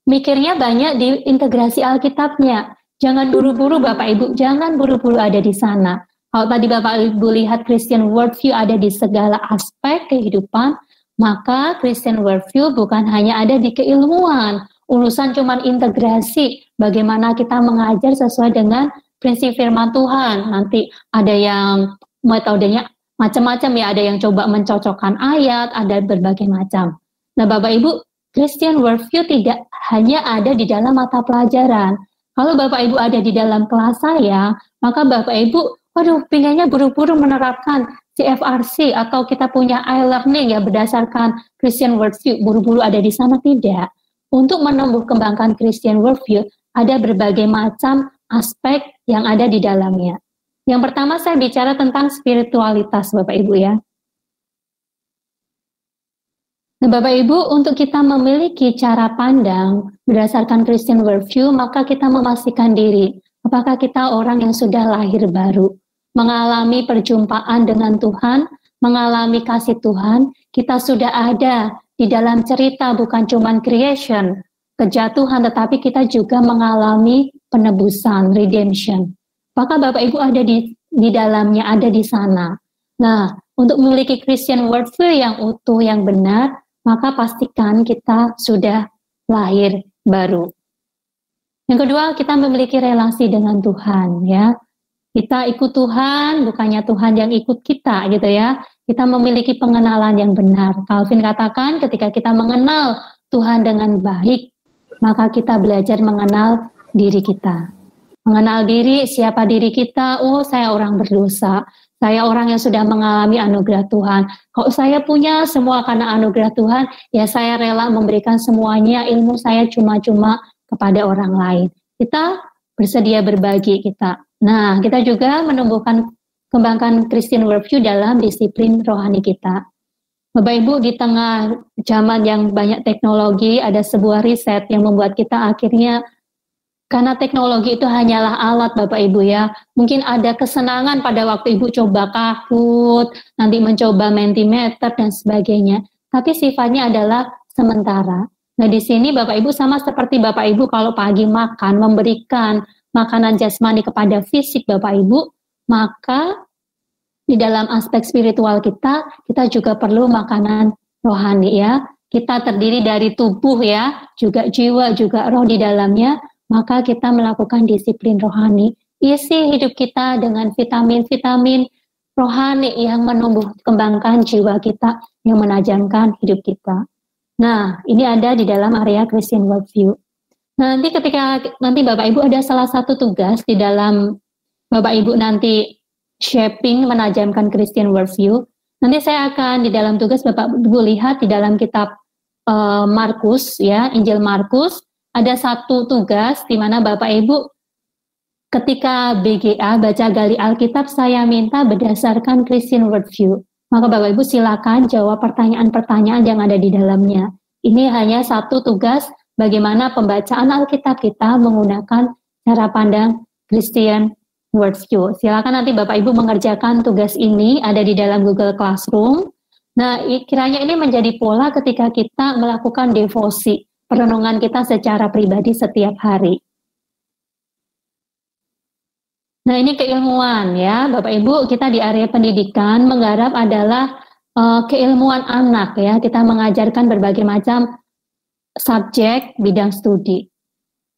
Mikirnya banyak di integrasi Alkitabnya. Jangan buru-buru Bapak Ibu, jangan buru-buru ada di sana. Kalau tadi Bapak Ibu lihat Christian worldview ada di segala aspek kehidupan, maka Christian worldview bukan hanya ada di keilmuan, urusan cuman integrasi, bagaimana kita mengajar sesuai dengan prinsip firman Tuhan. Nanti ada yang metodenya macam-macam ya, ada yang coba mencocokkan ayat, ada berbagai macam. Nah Bapak Ibu, Christian worldview tidak hanya ada di dalam mata pelajaran. Kalau Bapak Ibu ada di dalam kelas saya, maka Bapak Ibu, waduh, pinginnya buru-buru menerapkan CFRC atau kita punya e-learning ya berdasarkan Christian worldview, buru-buru ada di sana, tidak. Untuk menumbuh kembangkan Christian worldview, ada berbagai macam aspek yang ada di dalamnya. Yang pertama saya bicara tentang spiritualitas Bapak Ibu ya. Nah Bapak Ibu, untuk kita memiliki cara pandang berdasarkan Christian worldview, maka kita memastikan diri, apakah kita orang yang sudah lahir baru, mengalami perjumpaan dengan Tuhan, mengalami kasih Tuhan, kita sudah ada di dalam cerita bukan cuma creation, kejatuhan, tetapi kita juga mengalami penebusan, redemption. Maka Bapak Ibu ada di dalamnya, ada di sana. Nah, untuk memiliki Christian worldview yang utuh, yang benar, maka pastikan kita sudah lahir baru. Yang kedua, kita memiliki relasi dengan Tuhan, ya. Kita ikut Tuhan, bukannya Tuhan yang ikut kita, gitu ya. Kita memiliki pengenalan yang benar. Calvin katakan, ketika kita mengenal Tuhan dengan baik, maka kita belajar mengenal diri kita. Mengenal diri, siapa diri kita, oh saya orang berdosa, saya orang yang sudah mengalami anugerah Tuhan. Kalau saya punya semua karena anugerah Tuhan, ya saya rela memberikan semuanya, ilmu saya cuma-cuma kepada orang lain. Kita bersedia berbagi kita. Nah, kita juga kembangkan Christian worldview dalam disiplin rohani kita. Bapak Ibu, di tengah zaman yang banyak teknologi, ada sebuah riset yang membuat kita akhirnya, karena teknologi itu hanyalah alat Bapak Ibu ya, mungkin ada kesenangan pada waktu Ibu coba Kahoot, nanti mencoba Mentimeter dan sebagainya, tapi sifatnya adalah sementara. Nah di sini Bapak Ibu sama seperti Bapak Ibu kalau pagi makan, memberikan makanan jasmani kepada fisik Bapak Ibu, maka di dalam aspek spiritual kita juga perlu makanan rohani ya. Kita terdiri dari tubuh ya, juga jiwa, juga roh di dalamnya, maka kita melakukan disiplin rohani. Isi hidup kita dengan vitamin-vitamin rohani yang menumbuh kembangkan jiwa kita, yang menajamkan hidup kita. Nah, ini ada di dalam area Christian worldview. Nanti nanti Bapak Ibu ada salah satu tugas di dalam Bapak Ibu nanti shaping menajamkan Christian worldview. Nanti saya akan di dalam tugas Bapak Ibu lihat di dalam kitab Markus ya, Injil Markus, ada satu tugas di mana Bapak Ibu ketika BGA baca gali Alkitab, saya minta berdasarkan Christian worldview. Maka Bapak Ibu silakan jawab pertanyaan-pertanyaan yang ada di dalamnya. Ini hanya satu tugas bagaimana pembacaan Alkitab kita menggunakan cara pandang Christian worldview. Silakan nanti Bapak Ibu mengerjakan tugas ini, ada di dalam Google Classroom. Nah, kiranya ini menjadi pola ketika kita melakukan devosi, perenungan kita secara pribadi setiap hari. Nah, ini keilmuan ya, Bapak Ibu, kita di area pendidikan menggarap adalah keilmuan anak ya. Kita mengajarkan berbagai macam subjek bidang studi.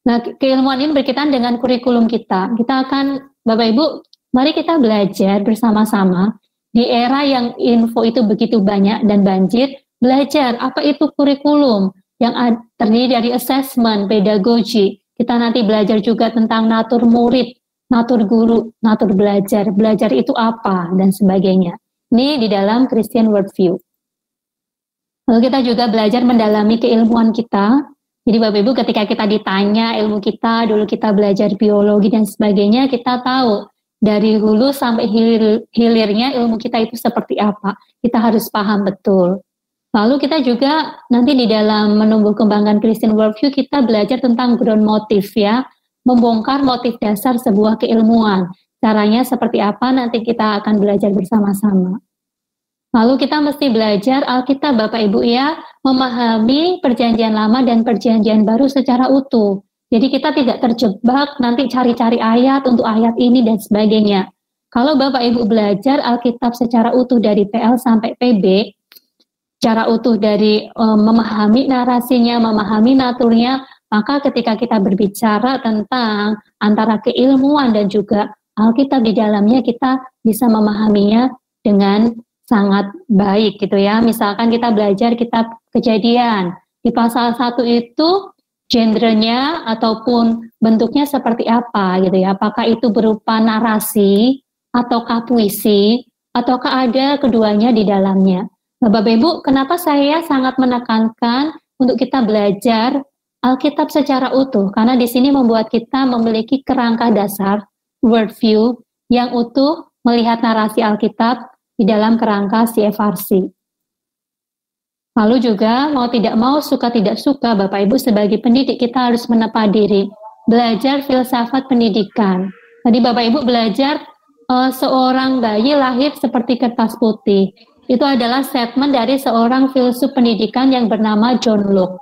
Nah, keilmuan ini berkaitan dengan kurikulum kita. Kita akan, Bapak Ibu, mari kita belajar bersama-sama di era yang info itu begitu banyak dan banjir, belajar apa itu kurikulum yang terdiri dari assessment, pedagogi. Kita nanti belajar juga tentang natur murid, natur guru, natur belajar. Belajar itu apa dan sebagainya. Ini di dalam Christian Worldview. Lalu kita juga belajar mendalami keilmuan kita. Jadi Bapak Ibu ketika kita ditanya ilmu kita, dulu kita belajar biologi dan sebagainya, kita tahu dari hulu sampai hilirnya ilmu kita itu seperti apa. Kita harus paham betul. Lalu kita juga nanti di dalam menumbuh kembangkan Christian Worldview, kita belajar tentang ground motif ya, membongkar motif dasar sebuah keilmuan. Caranya seperti apa nanti kita akan belajar bersama-sama. Lalu kita mesti belajar Alkitab Bapak Ibu ya, memahami perjanjian lama dan perjanjian baru secara utuh. Jadi kita tidak terjebak nanti cari-cari ayat untuk ayat ini dan sebagainya. Kalau Bapak Ibu belajar Alkitab secara utuh dari PL sampai PB, secara utuh dari memahami narasinya, memahami naturnya, maka ketika kita berbicara tentang antara keilmuan dan juga Alkitab di dalamnya, kita bisa memahaminya dengan sangat baik gitu ya. Misalkan kita belajar kitab Kejadian, di pasal 1 itu genrenya ataupun bentuknya seperti apa gitu ya. Apakah itu berupa narasi ataukah puisi ataukah ada keduanya di dalamnya. Nah, Bapak Ibu, kenapa saya sangat menekankan untuk kita belajar Alkitab secara utuh? Karena di sini membuat kita memiliki kerangka dasar worldview yang utuh melihat narasi Alkitab di dalam kerangka CFRC. Lalu juga mau tidak mau, suka tidak suka, Bapak Ibu sebagai pendidik kita harus menepa diri, belajar filsafat pendidikan. Tadi Bapak Ibu belajar seorang bayi lahir seperti kertas putih. Itu adalah statement dari seorang filsuf pendidikan yang bernama John Locke.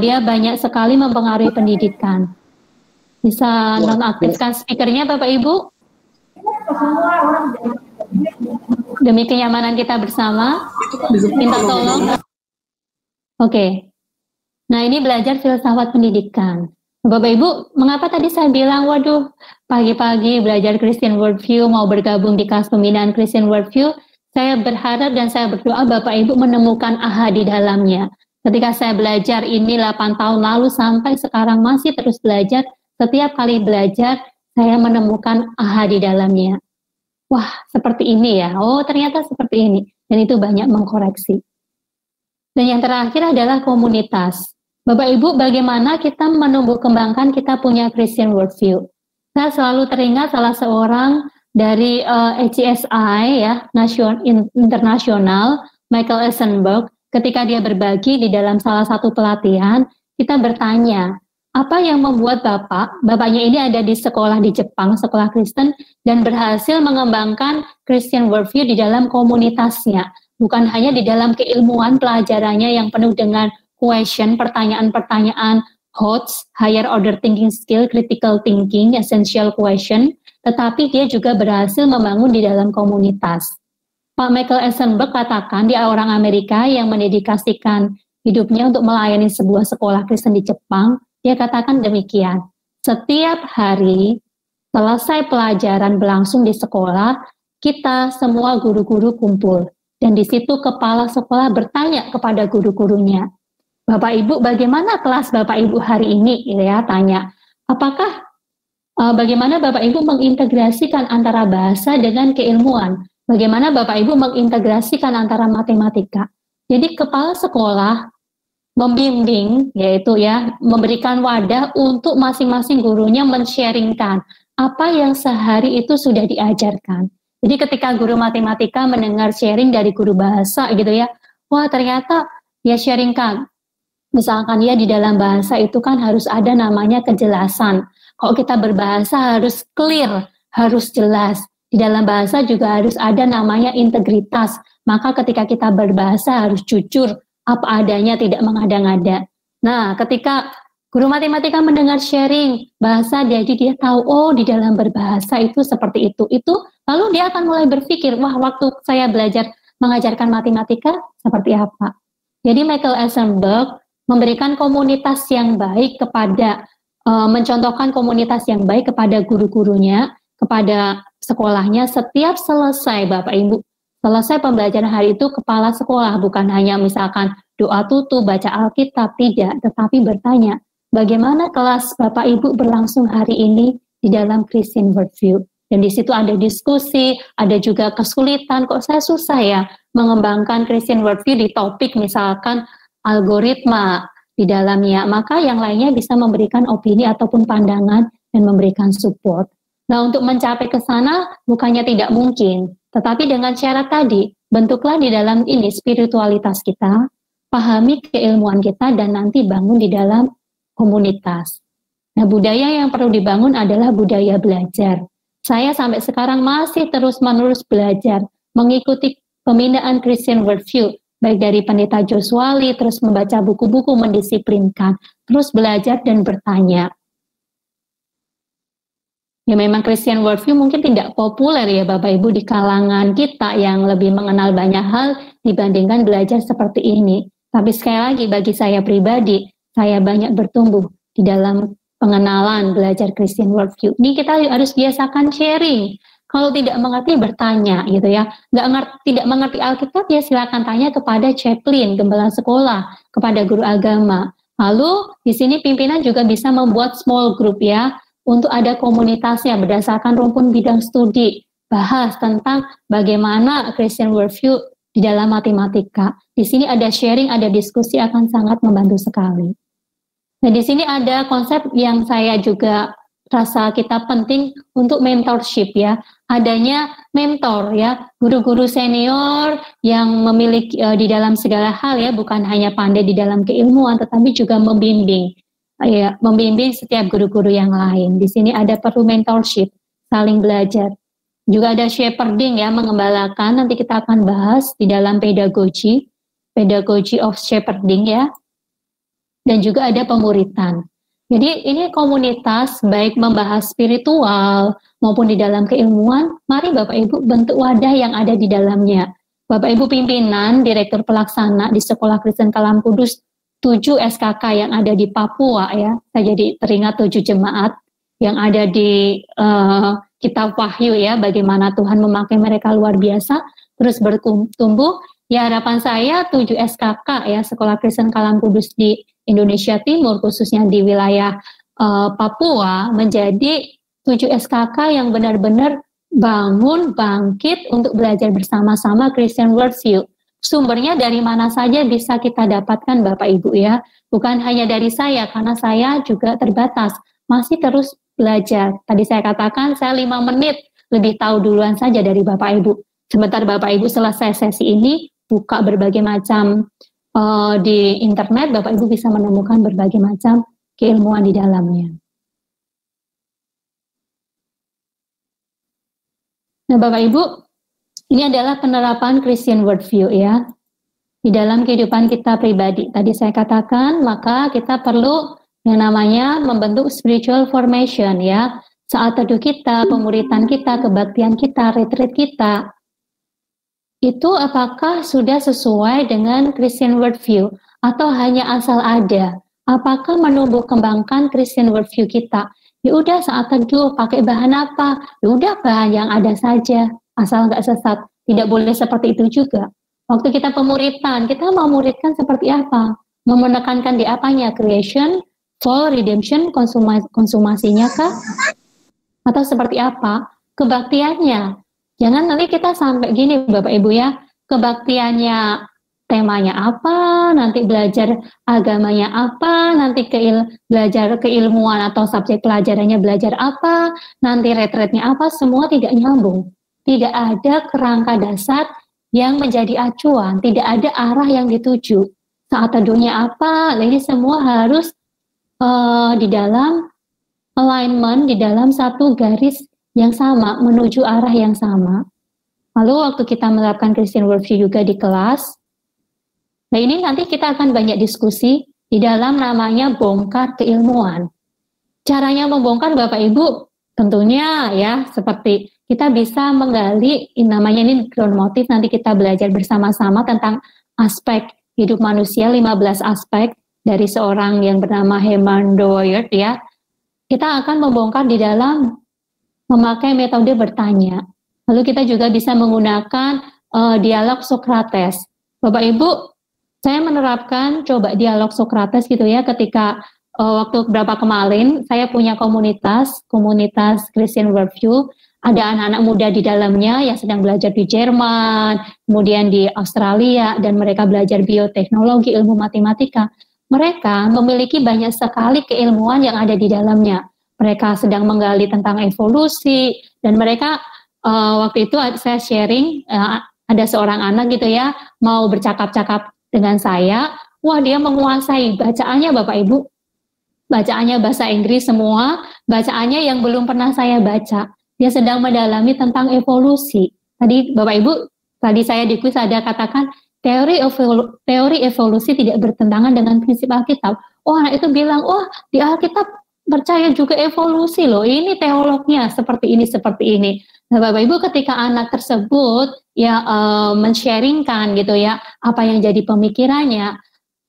Dia banyak sekali mempengaruhi pendidikan. Bisa nonaktifkan speakernya Bapak Ibu? Demi kenyamanan kita bersama, minta tolong. Oke. Nah, ini belajar filsafat pendidikan. Bapak Ibu, mengapa tadi saya bilang, waduh, pagi-pagi belajar Christian Worldview, mau bergabung di kelas pembinaan Christian Worldview, saya berharap dan saya berdoa Bapak Ibu menemukan AHA di dalamnya. Ketika saya belajar ini 8 tahun lalu sampai sekarang masih terus belajar, setiap kali belajar, saya menemukan AHA di dalamnya. Wah, seperti ini ya. Oh, ternyata seperti ini. Dan itu banyak mengkoreksi. Dan yang terakhir adalah komunitas. Bapak Ibu, bagaimana kita menumbuh kembangkan kita punya Christian Worldview? Saya selalu teringat salah seorang dari HCSI ya, internasional, Michael Eisenberg, ketika dia berbagi di dalam salah satu pelatihan, kita bertanya, apa yang membuat bapaknya ini ada di sekolah di Jepang, sekolah Kristen, dan berhasil mengembangkan Christian Worldview di dalam komunitasnya. Bukan hanya di dalam keilmuan pelajarannya yang penuh dengan question, pertanyaan-pertanyaan, HOTS, Higher Order Thinking Skill, Critical Thinking, Essential Question, tetapi dia juga berhasil membangun di dalam komunitas. Pak Michael Eisenberg katakan dia orang Amerika yang mendedikasikan hidupnya untuk melayani sebuah sekolah Kristen di Jepang. Dia katakan demikian, setiap hari selesai pelajaran berlangsung di sekolah, kita semua guru-guru kumpul. Dan di situ kepala sekolah bertanya kepada guru-gurunya, Bapak Ibu, bagaimana kelas Bapak Ibu hari ini? Ya, tanya, apakah bagaimana Bapak Ibu mengintegrasikan antara bahasa dengan keilmuan? Bagaimana Bapak Ibu mengintegrasikan antara matematika? Jadi kepala sekolah membimbing, yaitu ya, memberikan wadah untuk masing-masing gurunya men-sharingkan apa yang sehari itu sudah diajarkan. Jadi ketika guru matematika mendengar sharing dari guru bahasa gitu ya, wah ternyata dia sharingkan. Misalkan ya di dalam bahasa itu kan harus ada namanya kejelasan. Kalau kita berbahasa harus clear, harus jelas. Di dalam bahasa juga harus ada namanya integritas. Maka ketika kita berbahasa harus jujur, apa adanya, tidak mengada-ngada. Nah, ketika guru matematika mendengar sharing bahasa, jadi dia tahu, oh di dalam berbahasa itu seperti itu. Lalu dia akan mulai berpikir, wah waktu saya belajar mengajarkan matematika seperti apa. Jadi Michael Eisenberg memberikan komunitas yang baik kepada, mencontohkan komunitas yang baik kepada guru-gurunya, kepada sekolahnya. Setiap selesai Bapak Ibu, selesai pembelajaran hari itu, kepala sekolah bukan hanya misalkan doa tutup, baca Alkitab, tidak, tetapi bertanya, bagaimana kelas Bapak Ibu berlangsung hari ini di dalam Christian Worldview. Dan di situ ada diskusi, ada juga kesulitan, kok saya susah ya mengembangkan Christian Worldview di topik misalkan algoritma di dalamnya, maka yang lainnya bisa memberikan opini ataupun pandangan dan memberikan support. Nah, untuk mencapai ke sana bukannya tidak mungkin, tetapi dengan syarat tadi, bentuklah di dalam ini spiritualitas kita, pahami keilmuan kita, dan nanti bangun di dalam komunitas. Nah, budaya yang perlu dibangun adalah budaya belajar. Saya sampai sekarang masih terus-menerus belajar, mengikuti pembinaan Christian Worldview, baik dari Pendeta Joswali, terus membaca buku-buku mendisiplinkan, terus belajar dan bertanya. Ya memang Christian Worldview mungkin tidak populer ya Bapak Ibu di kalangan kita yang lebih mengenal banyak hal dibandingkan belajar seperti ini. Tapi sekali lagi bagi saya pribadi, saya banyak bertumbuh di dalam pengenalan belajar Christian Worldview. Ini kita harus biasakan sharing. Kalau tidak mengerti bertanya gitu ya. Tidak mengerti Alkitab ya silakan tanya kepada chaplain, gembala sekolah, kepada guru agama. Lalu di sini pimpinan juga bisa membuat small group ya, untuk ada komunitasnya berdasarkan rumpun bidang studi, bahas tentang bagaimana Christian Worldview di dalam matematika. Di sini ada sharing, ada diskusi, akan sangat membantu sekali. Nah, di sini ada konsep yang saya juga rasa kita penting untuk mentorship ya. Adanya mentor ya, guru-guru senior yang memiliki di dalam segala hal ya, bukan hanya pandai di dalam keilmuan, tetapi juga membimbing. Ya, membimbing setiap guru-guru yang lain. Di sini ada perlu mentorship, saling belajar. Juga ada shepherding ya, mengembalakan. Nanti kita akan bahas di dalam pedagogy of shepherding ya. Dan juga ada pemuritan. Jadi ini komunitas baik membahas spiritual maupun di dalam keilmuan. Mari Bapak Ibu bentuk wadah yang ada di dalamnya. Bapak Ibu pimpinan, direktur pelaksana di Sekolah Kristen Kalam Kudus 7 SKK yang ada di Papua ya, saya jadi teringat 7 jemaat yang ada di Kitab Wahyu ya, bagaimana Tuhan memakai mereka luar biasa, terus bertumbuh. Ya harapan saya 7 SKK ya, Sekolah Kristen Kalam Kudus di Indonesia Timur, khususnya di wilayah Papua, menjadi 7 SKK yang benar-benar bangun, bangkit untuk belajar bersama-sama Christian Worldview. Sumbernya dari mana saja bisa kita dapatkan Bapak Ibu ya, bukan hanya dari saya karena saya juga terbatas, masih terus belajar. Tadi saya katakan saya 5 menit lebih tahu duluan saja dari Bapak Ibu. Sebentar Bapak Ibu selesai sesi ini, buka berbagai macam di internet, Bapak Ibu bisa menemukan berbagai macam keilmuan di dalamnya. Nah Bapak Ibu, ini adalah penerapan Christian Worldview ya, di dalam kehidupan kita pribadi. Tadi saya katakan, maka kita perlu yang namanya membentuk spiritual formation ya. Saat teduh kita, pemuritan kita, kebaktian kita, retreat kita, itu apakah sudah sesuai dengan Christian Worldview atau hanya asal ada? Apakah menumbuh kembangkan Christian Worldview kita? Ya udah saat teduh pakai bahan apa? Ya udah bahan yang ada saja. Asal nggak sesat, tidak boleh seperti itu juga. Waktu kita pemuritan, kita mau muridkan seperti apa? Mau menekankan di apanya? Creation, fall, redemption, konsumasinya kah? Atau seperti apa? Kebaktiannya. Jangan nanti kita sampai gini Bapak Ibu ya, kebaktiannya temanya apa, nanti belajar agamanya apa, nanti belajar keilmuan atau subjek pelajarannya belajar apa, nanti retreatnya apa, semua tidak nyambung. Tidak ada kerangka dasar yang menjadi acuan, tidak ada arah yang dituju. Saat teduhnya apa, ini semua harus di dalam alignment, di dalam satu garis yang sama, menuju arah yang sama. Lalu waktu kita menerapkan Christian worldview juga di kelas, nah ini nanti kita akan banyak diskusi di dalam namanya bongkar keilmuan. Caranya membongkar Bapak Ibu tentunya ya seperti kita bisa menggali namanya ini ground motif, nanti kita belajar bersama-sama tentang aspek hidup manusia, 15 aspek dari seorang yang bernama Herman Dooyer ya. Kita akan membongkar di dalam memakai metode bertanya. Lalu kita juga bisa menggunakan dialog Socrates. Bapak Ibu, saya menerapkan coba dialog Socrates gitu ya ketika waktu berapa kemarin saya punya komunitas Christian Worldview, ada anak-anak muda di dalamnya yang sedang belajar di Jerman, kemudian di Australia, dan mereka belajar bioteknologi, ilmu matematika. Mereka memiliki banyak sekali keilmuan yang ada di dalamnya. Mereka sedang menggali tentang evolusi, dan mereka waktu itu saya sharing, ada seorang anak gitu ya, mau bercakap-cakap dengan saya, wah dia menguasai bacaannya Bapak Ibu, bacaannya bahasa Inggris semua, bacaannya yang belum pernah saya baca. Dia sedang mendalami tentang evolusi. Tadi Bapak Ibu, tadi saya di kuis ada katakan, teori evolusi tidak bertentangan dengan prinsip Alkitab. Oh anak itu bilang, wah di Alkitab percaya juga evolusi loh, ini teolognya seperti ini. Nah, Bapak Ibu ketika anak tersebut ya men-sharingkan gitu ya apa yang jadi pemikirannya,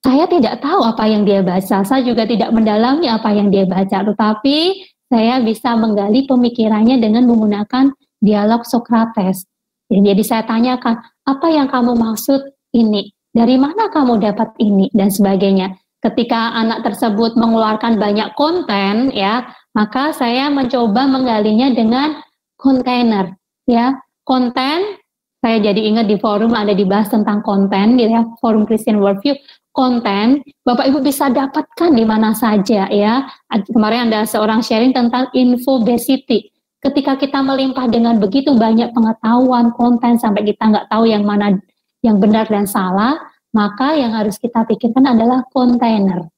saya tidak tahu apa yang dia baca, saya juga tidak mendalami apa yang dia baca, tetapi saya bisa menggali pemikirannya dengan menggunakan dialog Socrates. Jadi saya tanyakan, apa yang kamu maksud ini? Dari mana kamu dapat ini? Dan sebagainya. Ketika anak tersebut mengeluarkan banyak konten ya, maka saya mencoba menggalinya dengan kontainer ya. Konten, saya jadi ingat di forum ada dibahas tentang konten gitu ya, forum Christian Worldview. Konten Bapak Ibu bisa dapatkan di mana saja ya. Kemarin ada seorang sharing tentang infobesity. Ketika kita melimpah dengan begitu banyak pengetahuan konten sampai kita nggak tahu yang mana yang benar dan salah, maka yang harus kita pikirkan adalah kontainer.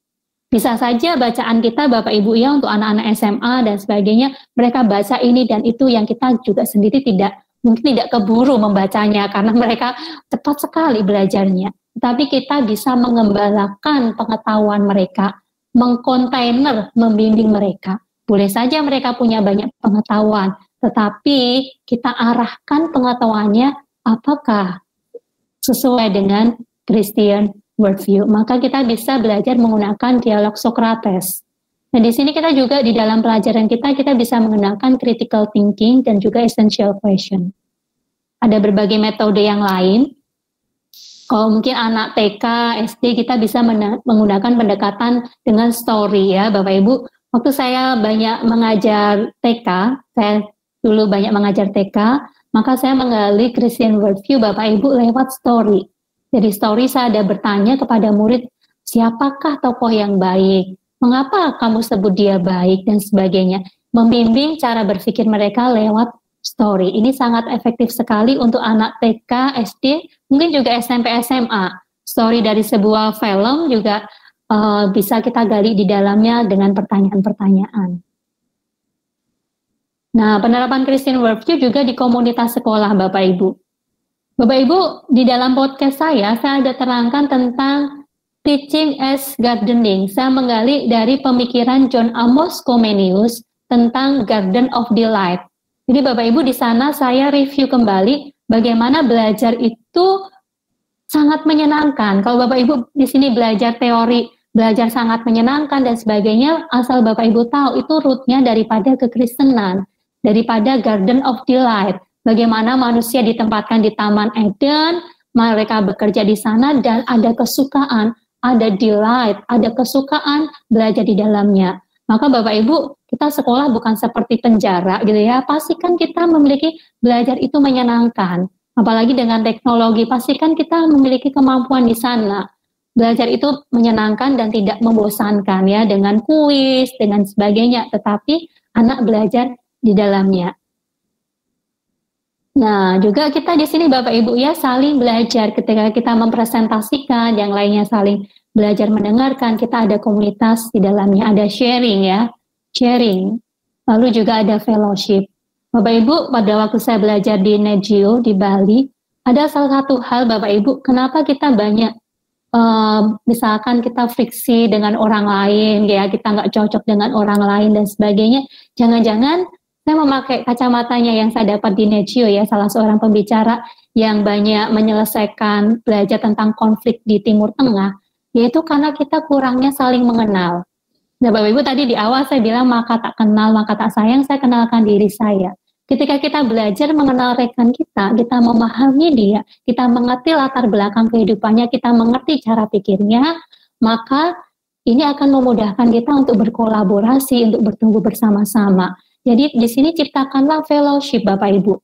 Bisa saja bacaan kita Bapak Ibu ya untuk anak-anak SMA dan sebagainya, mereka baca ini dan itu yang kita juga sendiri mungkin tidak keburu membacanya karena mereka cepat sekali belajarnya. Tapi kita bisa mengembalakan pengetahuan mereka, mengkontainer, membimbing mereka. Boleh saja mereka punya banyak pengetahuan, tetapi kita arahkan pengetahuannya apakah sesuai dengan Christian worldview, maka kita bisa belajar menggunakan dialog Socrates. Nah, di sini kita juga di dalam pelajaran kita bisa menggunakan critical thinking dan juga essential question. Ada berbagai metode yang lain. Kalau mungkin anak TK, SD kita bisa menggunakan pendekatan dengan story ya, Bapak Ibu. Waktu saya banyak mengajar TK, saya dulu banyak mengajar TK, maka saya menggali Christian worldview Bapak Ibu lewat story. Jadi story saya ada bertanya kepada murid, siapakah tokoh yang baik? Mengapa kamu sebut dia baik? Dan sebagainya. Membimbing cara berpikir mereka lewat story. Ini sangat efektif sekali untuk anak TK, SD, mungkin juga SMP, SMA. Story dari sebuah film juga bisa kita gali di dalamnya dengan pertanyaan-pertanyaan. Nah, penerapan Christian worldview juga di komunitas sekolah Bapak Ibu. Bapak Ibu, di dalam podcast saya ada terangkan tentang teaching as gardening. Saya menggali dari pemikiran John Amos Comenius tentang Garden of Delight. Jadi Bapak Ibu di sana saya review kembali bagaimana belajar itu sangat menyenangkan. Kalau Bapak Ibu di sini belajar teori, belajar sangat menyenangkan dan sebagainya, asal Bapak Ibu tahu itu rootnya daripada kekristenan, daripada Garden of Delight. Bagaimana manusia ditempatkan di Taman Eden, mereka bekerja di sana dan ada kesukaan, ada delight, ada kesukaan belajar di dalamnya. Maka Bapak Ibu, kita sekolah bukan seperti penjara gitu ya. Pastikan kita memiliki belajar itu menyenangkan. Apalagi dengan teknologi, pastikan kita memiliki kemampuan di sana. Belajar itu menyenangkan dan tidak membosankan ya, dengan kuis, dengan sebagainya. Tetapi anak belajar di dalamnya. Nah, juga kita di sini Bapak Ibu ya saling belajar ketika kita mempresentasikan, yang lainnya saling belajar mendengarkan, kita ada komunitas di dalamnya, ada sharing ya, sharing. Lalu juga ada fellowship. Bapak Ibu, pada waktu saya belajar di Negio di Bali, ada salah satu hal Bapak Ibu, kenapa kita banyak misalkan kita friksi dengan orang lain, ya kita nggak cocok dengan orang lain dan sebagainya. Jangan-jangan saya memakai kacamatanya yang saya dapat di Negio ya, salah seorang pembicara yang banyak menyelesaikan belajar tentang konflik di Timur Tengah, yaitu karena kita kurangnya saling mengenal. Nah, Bapak Ibu tadi di awal saya bilang maka tak kenal, maka tak sayang, saya kenalkan diri saya. Ketika kita belajar mengenal rekan kita memahami dia, kita mengerti latar belakang kehidupannya, kita mengerti cara pikirnya, maka ini akan memudahkan kita untuk berkolaborasi, untuk bertumbuh bersama-sama. Jadi di sini ciptakanlah fellowship Bapak Ibu.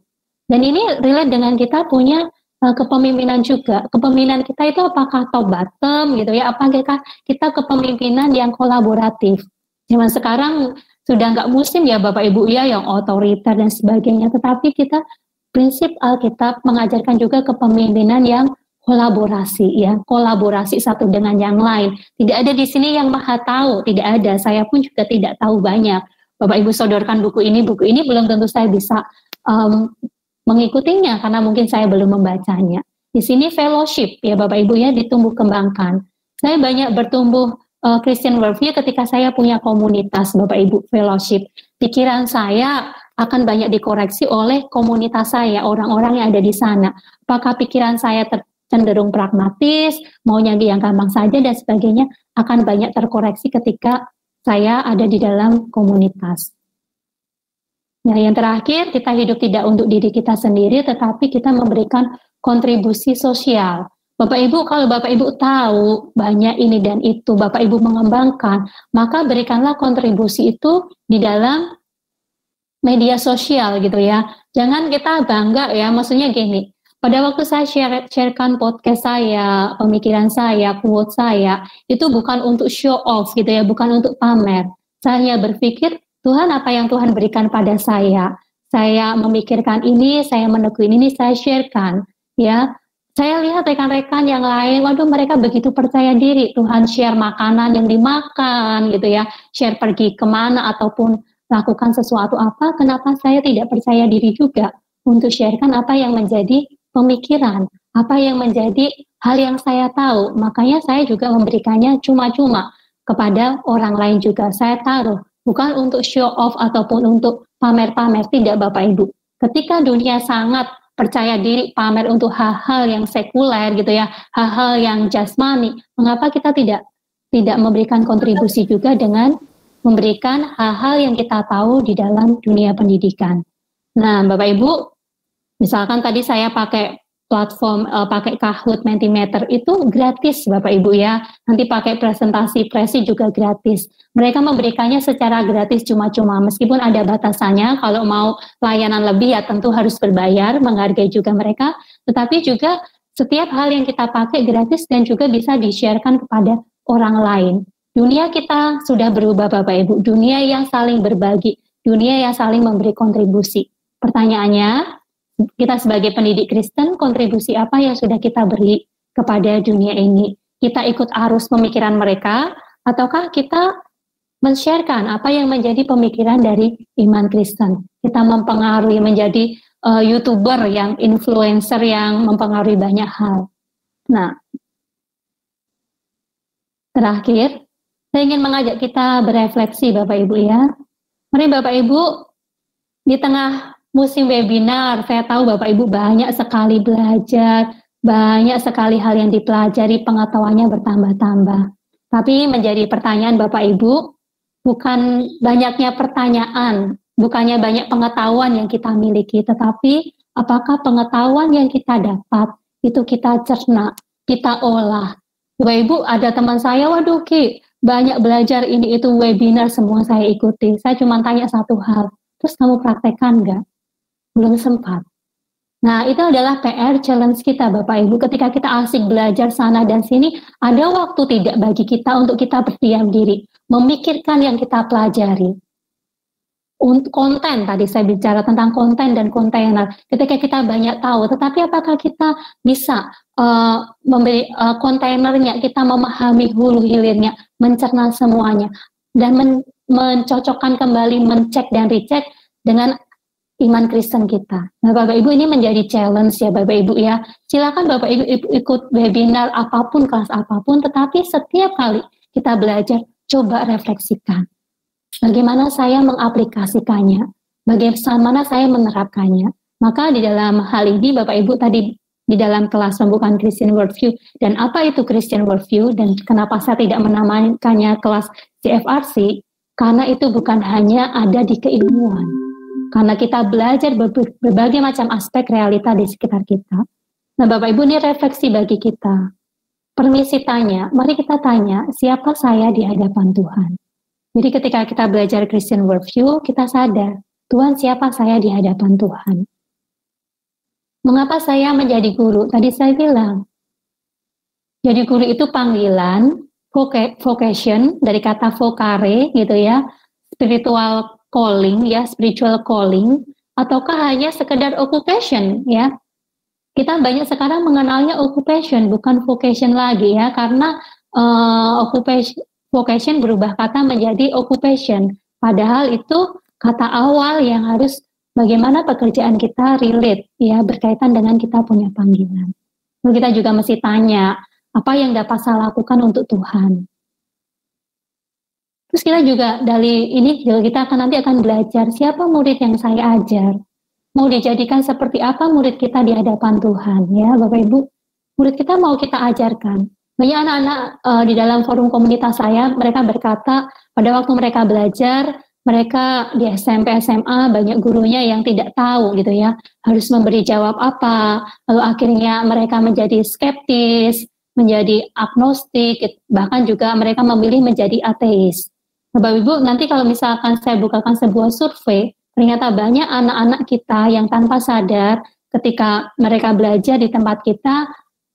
Dan ini relate dengan kita punya kepemimpinan juga. Kepemimpinan kita itu apakah top bottom gitu ya, apakah kita kepemimpinan yang kolaboratif. Zaman sekarang sudah nggak musim ya Bapak Ibu ya yang otoriter dan sebagainya, tetapi kita prinsip Alkitab mengajarkan juga kepemimpinan yang kolaborasi ya, kolaborasi satu dengan yang lain. Tidak ada di sini yang maha tahu, tidak ada. Saya pun juga tidak tahu banyak. Bapak Ibu sodorkan buku ini belum tentu saya bisa mengikutinya karena mungkin saya belum membacanya. Di sini fellowship ya Bapak Ibu ya, ditumbuh kembangkan. Saya banyak bertumbuh Christian worldview ketika saya punya komunitas Bapak Ibu fellowship. Pikiran saya akan banyak dikoreksi oleh komunitas saya, orang-orang yang ada di sana. Apakah pikiran saya cenderung pragmatis, maunya yang gampang saja dan sebagainya, akan banyak terkoreksi ketika saya ada di dalam komunitas. Nah, yang terakhir, kita hidup tidak untuk diri kita sendiri, tetapi kita memberikan kontribusi sosial. Bapak Ibu, kalau Bapak Ibu tahu banyak ini dan itu, Bapak Ibu mengembangkan, maka berikanlah kontribusi itu di dalam media sosial gitu ya. Jangan kita bangga ya, maksudnya gini, pada waktu saya sharekan podcast saya, pemikiran saya, quote saya, itu bukan untuk show off gitu ya, bukan untuk pamer. Saya berpikir, Tuhan apa yang Tuhan berikan pada saya memikirkan ini, saya menekuni ini, saya sharekan ya. Saya lihat rekan-rekan yang lain, waduh mereka begitu percaya diri, Tuhan share makanan yang dimakan gitu ya, share pergi kemana ataupun lakukan sesuatu apa, kenapa saya tidak percaya diri juga untuk sharekan apa yang menjadi pemikiran, apa yang menjadi hal yang saya tahu, makanya saya juga memberikannya cuma-cuma kepada orang lain juga, saya taruh, bukan untuk show off ataupun untuk pamer-pamer, tidak Bapak Ibu. Ketika dunia sangat percaya diri pamer untuk hal-hal yang sekuler gitu ya, hal-hal yang jasmani, mengapa kita tidak memberikan kontribusi juga dengan memberikan hal-hal yang kita tahu di dalam dunia pendidikan. Nah, Bapak Ibu, misalkan tadi saya pakai platform, pakai Kahoot Mentimeter itu gratis Bapak Ibu ya, nanti pakai presentasi Prezi juga gratis. Mereka memberikannya secara gratis cuma-cuma, meskipun ada batasannya, kalau mau layanan lebih ya tentu harus berbayar, menghargai juga mereka, tetapi juga setiap hal yang kita pakai gratis dan juga bisa di-sharekan kepada orang lain. Dunia kita sudah berubah Bapak Ibu, dunia yang saling berbagi, dunia yang saling memberi kontribusi. Pertanyaannya, kita sebagai pendidik Kristen, kontribusi apa yang sudah kita beri kepada dunia ini? Kita ikut arus pemikiran mereka, ataukah kita men-sharekan apa yang menjadi pemikiran dari iman Kristen? Kita mempengaruhi menjadi YouTuber yang influencer yang mempengaruhi banyak hal. Nah, terakhir, saya ingin mengajak kita berefleksi Bapak Ibu ya. Mari Bapak Ibu, di tengah musim webinar, saya tahu Bapak Ibu banyak sekali belajar, banyak sekali hal yang dipelajari, pengetahuannya bertambah-tambah. Tapi menjadi pertanyaan Bapak Ibu, bukan banyaknya pertanyaan, bukannya banyak pengetahuan yang kita miliki, tetapi apakah pengetahuan yang kita dapat, itu kita cerna, kita olah. Bapak Ibu, ada teman saya, waduh Ki, banyak belajar ini itu webinar semua saya ikuti. Saya cuma tanya satu hal, terus kamu praktekkan nggak? Belum sempat. Nah, itu adalah PR challenge kita Bapak Ibu. Ketika kita asik belajar sana dan sini, ada waktu tidak bagi kita untuk kita berdiam diri, memikirkan yang kita pelajari. Untuk konten, tadi saya bicara tentang konten dan kontainer. Ketika kita banyak tahu, tetapi apakah kita bisa memberi kontainernya, kita memahami hulu hilirnya, mencerna semuanya, dan mencocokkan kembali, mencek dan recheck dengan iman Kristen kita. Nah, Bapak Ibu, ini menjadi challenge ya Bapak Ibu ya. Silakan Bapak Ibu ikut webinar apapun, kelas apapun, tetapi setiap kali kita belajar, coba refleksikan. Bagaimana saya mengaplikasikannya, bagaimana saya menerapkannya. Maka di dalam hal ini Bapak Ibu tadi di dalam kelas pembukaan Christian Worldview, dan apa itu Christian Worldview, dan kenapa saya tidak menamakannya kelas CFRC, karena itu bukan hanya ada di keilmuan. Karena kita belajar berbagai macam aspek realita di sekitar kita. Nah Bapak Ibu, ini refleksi bagi kita. Permisi tanya, mari kita tanya, siapa saya di hadapan Tuhan? Jadi ketika kita belajar Christian Worldview, kita sadar, Tuhan siapa saya di hadapan Tuhan? Mengapa saya menjadi guru? Tadi saya bilang, jadi guru itu panggilan, vocation, dari kata vocare gitu ya, spiritual calling ya, spiritual calling, ataukah hanya sekedar occupation ya. Kita banyak sekarang mengenalnya occupation, bukan vocation lagi ya, karena vocation berubah kata menjadi occupation. Padahal itu kata awal yang harus bagaimana pekerjaan kita relate ya, berkaitan dengan kita punya panggilan. Lalu kita juga mesti tanya, apa yang dapat saya lakukan untuk Tuhan? Terus kita juga dari ini juga kita nanti akan belajar siapa murid yang saya ajar. Mau dijadikan seperti apa murid kita di hadapan Tuhan ya Bapak Ibu. Murid kita mau kita ajarkan. Banyak anak-anak di dalam forum komunitas saya, mereka berkata pada waktu mereka belajar, mereka di SMP, SMA banyak gurunya yang tidak tahu gitu ya, harus memberi jawab apa. Lalu akhirnya mereka menjadi skeptis, menjadi agnostik, bahkan juga mereka memilih menjadi ateis. Bapak Ibu, nanti kalau misalkan saya bukakan sebuah survei, ternyata banyak anak-anak kita yang tanpa sadar ketika mereka belajar di tempat kita,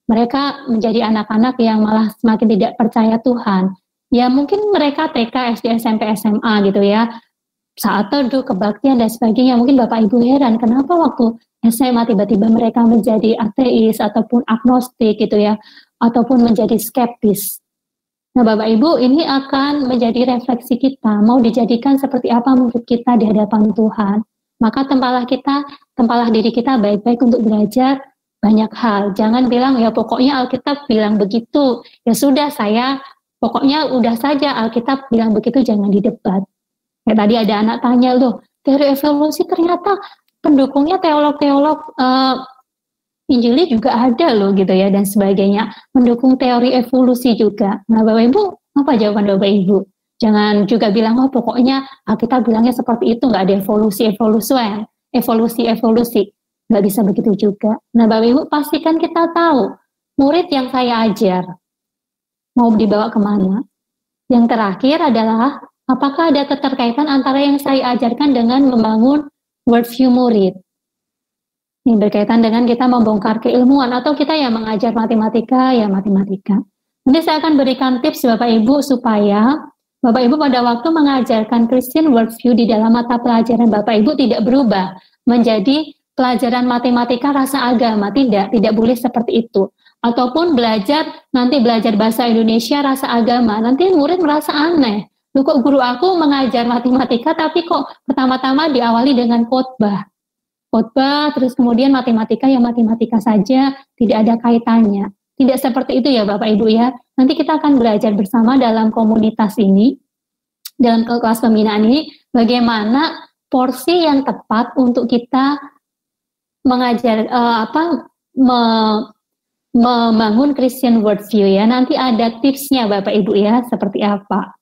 mereka menjadi anak-anak yang malah semakin tidak percaya Tuhan. Ya mungkin mereka TK, SD, SMP, SMA gitu ya, saat teduh, kebaktian dan sebagainya. Mungkin Bapak Ibu heran, kenapa waktu SMA tiba-tiba mereka menjadi ateis ataupun agnostik gitu ya, ataupun menjadi skeptis. Nah Bapak Ibu, ini akan menjadi refleksi kita, mau dijadikan seperti apa murid kita di hadapan Tuhan. Maka tempalah diri kita baik-baik untuk belajar banyak hal. Jangan bilang, ya pokoknya Alkitab bilang begitu, ya sudah saya, pokoknya udah saja Alkitab bilang begitu, jangan didebat. Kayak tadi ada anak tanya, loh, teori evolusi ternyata pendukungnya teolog-teolog Injili juga ada loh gitu ya, dan sebagainya, mendukung teori evolusi juga. Nah Bapak Ibu, apa jawaban Bapak Ibu? Jangan juga bilang, oh pokoknya kita bilangnya seperti itu, nggak ada evolusi, nggak bisa begitu juga. Nah Bapak Ibu, pastikan kita tahu, murid yang saya ajar, mau dibawa kemana? Yang terakhir adalah, apakah ada keterkaitan antara yang saya ajarkan dengan membangun worldview murid? Ini berkaitan dengan kita membongkar keilmuan, atau kita yang mengajar matematika, ya matematika. Nanti saya akan berikan tips Bapak Ibu supaya Bapak Ibu pada waktu mengajarkan Christian Worldview di dalam mata pelajaran Bapak Ibu tidak berubah menjadi pelajaran matematika rasa agama, tidak boleh seperti itu. Ataupun nanti belajar bahasa Indonesia rasa agama, nanti murid merasa aneh. Loh, kok guru aku mengajar matematika tapi kok pertama-tama diawali dengan khotbah, terus kemudian matematika yang matematika saja, tidak ada kaitannya. Tidak seperti itu ya Bapak Ibu ya. Nanti kita akan belajar bersama dalam komunitas ini, dalam kelas pembinaan ini, bagaimana porsi yang tepat untuk kita mengajar membangun Christian Worldview ya. Nanti ada tipsnya Bapak Ibu ya, seperti apa.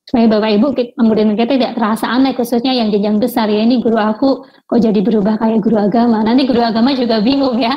Supaya Bapak Ibu murid kita tidak terasa aneh, khususnya yang jenjang besar ya, ini guru aku kok jadi berubah kayak guru agama. Nanti guru agama juga bingung ya,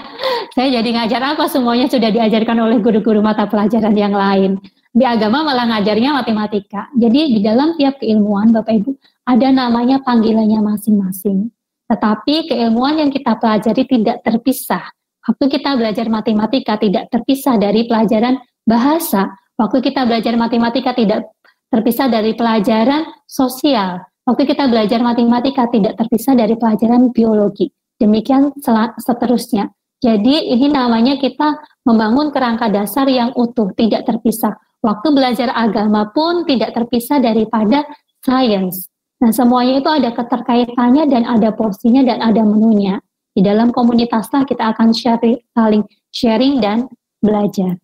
saya jadi ngajar apa, semuanya sudah diajarkan oleh guru-guru mata pelajaran yang lain. Di agama malah ngajarnya matematika. Jadi di dalam tiap keilmuan Bapak Ibu ada namanya panggilannya masing-masing. Tetapi keilmuan yang kita pelajari tidak terpisah. Waktu kita belajar matematika tidak terpisah dari pelajaran bahasa. Waktu kita belajar matematika tidak terpisah dari pelajaran sosial. Waktu kita belajar matematika tidak terpisah dari pelajaran biologi. Demikian seterusnya. Jadi ini namanya kita membangun kerangka dasar yang utuh, tidak terpisah. Waktu belajar agama pun tidak terpisah daripada sains. Nah, semuanya itu ada keterkaitannya dan ada porsinya dan ada menunya. Di dalam komunitaslah kita akan saling sharing dan belajar.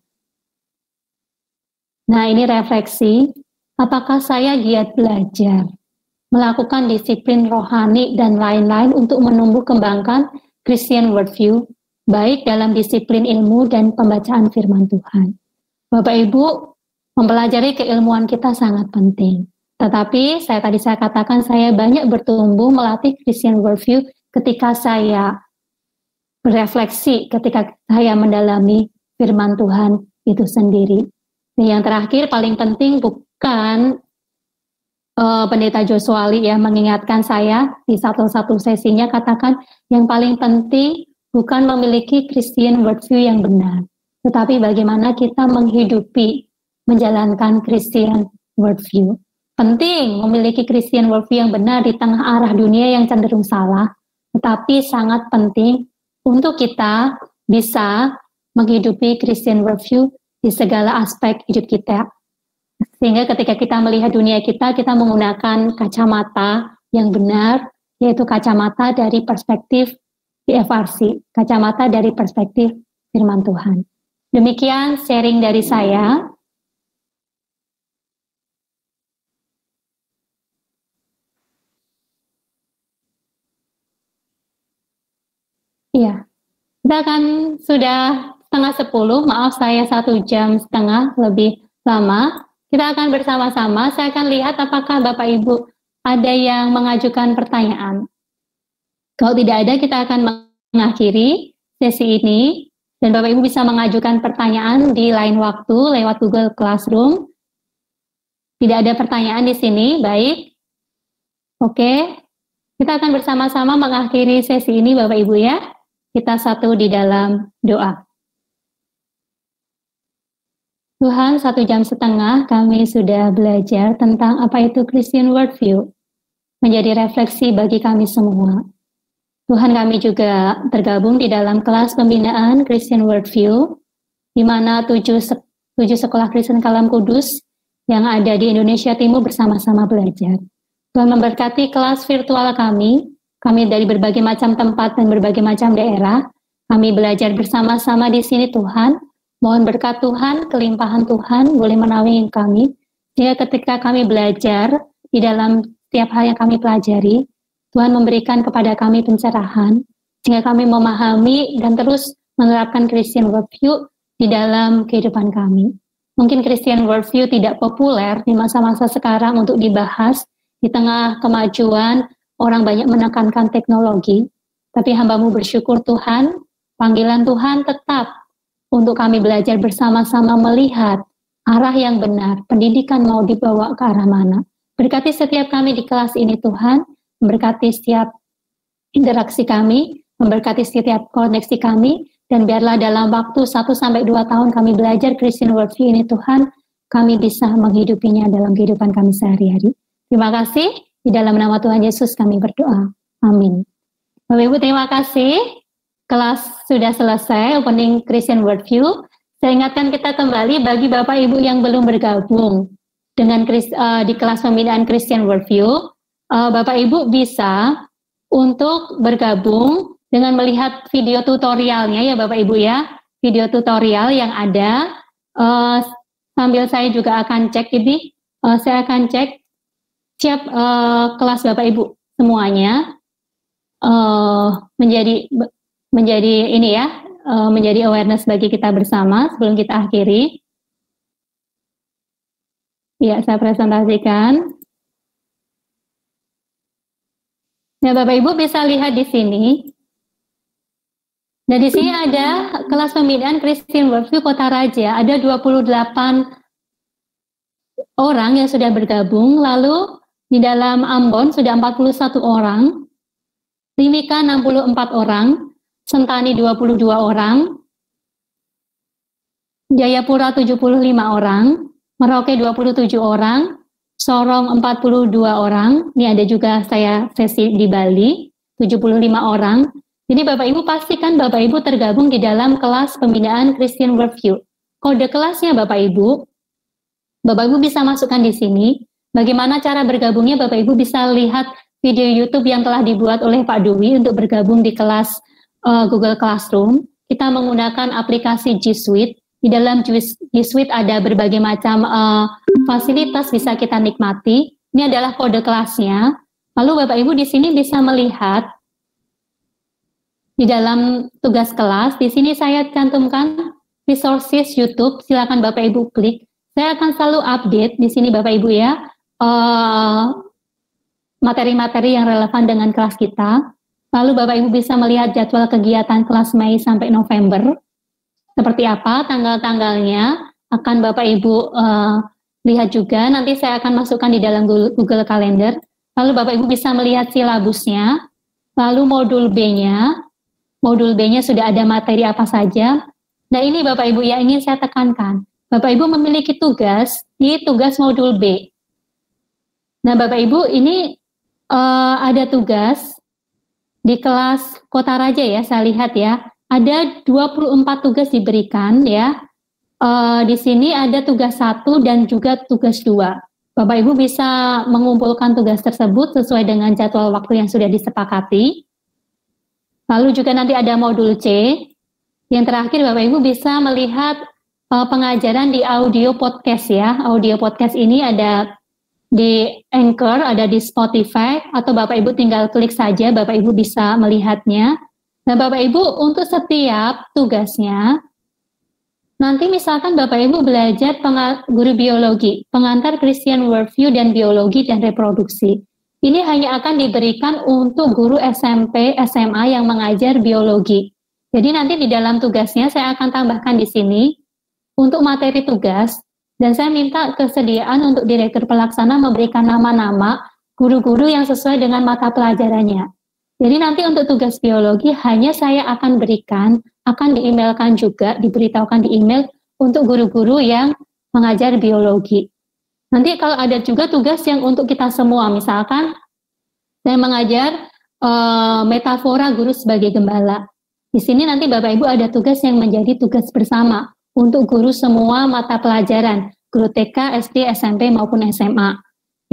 Nah, ini refleksi, apakah saya giat belajar, melakukan disiplin rohani dan lain-lain untuk menumbuh kembangkan Christian worldview, baik dalam disiplin ilmu dan pembacaan firman Tuhan. Bapak Ibu, mempelajari keilmuan kita sangat penting. Tetapi tadi saya katakan saya banyak bertumbuh melatih Christian worldview ketika saya berefleksi, ketika saya mendalami firman Tuhan itu sendiri. Dan yang terakhir paling penting bukan Pendeta Joshua ya mengingatkan saya di satu sesinya katakan yang paling penting bukan memiliki Christian worldview yang benar, tetapi bagaimana kita menghidupi, menjalankan Christian worldview. Penting memiliki Christian worldview yang benar di tengah arah dunia yang cenderung salah, tetapi sangat penting untuk kita bisa menghidupi Christian worldview di segala aspek hidup kita. Sehingga ketika kita melihat dunia kita menggunakan kacamata yang benar, yaitu kacamata dari perspektif DFRC, kacamata dari perspektif firman Tuhan. Demikian sharing dari saya. Iya, kita kan sudah 9:30, maaf saya 1,5 jam lebih lama. Kita akan bersama-sama, saya akan lihat apakah Bapak Ibu ada yang mengajukan pertanyaan. Kalau tidak ada, kita akan mengakhiri sesi ini, dan Bapak Ibu bisa mengajukan pertanyaan di lain waktu lewat Google Classroom. Tidak ada pertanyaan di sini, baik. Oke, kita akan bersama-sama mengakhiri sesi ini Bapak Ibu ya. Kita satu di dalam doa. Tuhan, 1,5 jam kami sudah belajar tentang apa itu Christian worldview, menjadi refleksi bagi kami semua. Tuhan, kami juga tergabung di dalam kelas pembinaan Christian worldview, di mana 7 sekolah Kristen Kalam Kudus yang ada di Indonesia Timur bersama-sama belajar. Tuhan memberkati kelas virtual kami dari berbagai macam tempat dan berbagai macam daerah. Kami belajar bersama-sama di sini Tuhan. Mohon berkat Tuhan, kelimpahan Tuhan boleh menaungi kami. Sehingga ketika kami belajar di dalam setiap hal yang kami pelajari, Tuhan memberikan kepada kami pencerahan, sehingga kami memahami dan terus menerapkan Christian worldview di dalam kehidupan kami. Mungkin Christian worldview tidak populer di masa-masa sekarang untuk dibahas di tengah kemajuan, orang banyak menekankan teknologi, tapi hamba-Mu bersyukur Tuhan, panggilan Tuhan tetap untuk kami belajar bersama-sama melihat arah yang benar, pendidikan mau dibawa ke arah mana. Berkati setiap kami di kelas ini Tuhan, memberkati setiap interaksi kami, memberkati setiap koneksi kami, dan biarlah dalam waktu 1-2 tahun kami belajar Christian worldview ini Tuhan, kami bisa menghidupinya dalam kehidupan kami sehari-hari. Terima kasih, di dalam nama Tuhan Yesus kami berdoa. Amin. Bapak Ibu terima kasih. Kelas sudah selesai, opening Christian worldview. Saya ingatkan kita kembali bagi Bapak Ibu yang belum bergabung dengan di kelas pembinaan Christian worldview, Bapak Ibu bisa untuk bergabung dengan melihat video tutorialnya ya Bapak Ibu ya, video tutorial yang ada. Sambil saya juga akan cek ini, saya akan cek siap kelas Bapak Ibu semuanya menjadi ini ya, menjadi awareness bagi kita bersama sebelum kita akhiri. Ya, saya presentasikan. Ya, Bapak Ibu bisa lihat di sini. Nah, di sini ada kelas pembinaan Christian worldview Kota Raja. Ada 28 orang yang sudah bergabung. Lalu di dalam Ambon sudah 41 orang. Timika 64 orang. Sentani 22 orang, Jayapura 75 orang, Merauke 27 orang, Sorong 42 orang, ini ada juga saya sesi di Bali, 75 orang. Jadi Bapak Ibu pastikan Bapak Ibu tergabung di dalam kelas pembinaan Christian worldview. Kode kelasnya Bapak Ibu bisa masukkan di sini, Bagaimana cara bergabungnya? Bapak Ibu bisa lihat video YouTube yang telah dibuat oleh Pak Dwi untuk bergabung di kelas Google Classroom. Kita menggunakan aplikasi G Suite. Di dalam G Suite ada berbagai macam fasilitas bisa kita nikmati. Ini adalah kode kelasnya. Lalu Bapak Ibu di sini bisa melihat di dalam tugas kelas. Di sini saya cantumkan resources YouTube. Silakan Bapak Ibu klik. Saya akan selalu update di sini Bapak Ibu ya, materi-materi yang relevan dengan kelas kita. Lalu Bapak Ibu bisa melihat jadwal kegiatan kelas Mei sampai November. Seperti apa tanggal-tanggalnya akan Bapak Ibu lihat juga. Nanti saya akan masukkan di dalam Google Calendar. Lalu Bapak Ibu bisa melihat silabusnya. Lalu modul B-nya. Modul B-nya sudah ada materi apa saja. Nah ini Bapak Ibu yang ingin saya tekankan. Bapak Ibu memiliki tugas di tugas modul B. Nah Bapak Ibu ini ada tugas di kelas Kota Raja ya, saya lihat ya. Ada 24 tugas diberikan ya. Di sini ada tugas 1 dan juga tugas 2. Bapak Ibu bisa mengumpulkan tugas tersebut sesuai dengan jadwal waktu yang sudah disepakati. Lalu juga nanti ada modul C. Yang terakhir Bapak Ibu bisa melihat pengajaran di audio podcast ya. Audio podcast ini ada di Anchor, ada di Spotify, atau Bapak Ibu tinggal klik saja, Bapak Ibu bisa melihatnya. Nah Bapak Ibu untuk setiap tugasnya, nanti misalkan Bapak Ibu belajar guru biologi, pengantar Christian Worldview dan biologi dan reproduksi. Ini hanya akan diberikan untuk guru SMP, SMA yang mengajar biologi. Jadi nanti di dalam tugasnya saya akan tambahkan di sini, untuk materi tugas, dan saya minta kesediaan untuk Direktur Pelaksana memberikan nama-nama guru-guru yang sesuai dengan mata pelajarannya. Jadi nanti untuk tugas biologi hanya saya akan berikan, akan di-emailkan juga, diberitahukan di email untuk guru-guru yang mengajar biologi. Nanti kalau ada juga tugas yang untuk kita semua, misalkan saya mengajar metafora guru sebagai gembala. Di sini nanti Bapak Ibu ada tugas yang menjadi tugas bersama untuk guru semua mata pelajaran, guru TK, SD, SMP maupun SMA.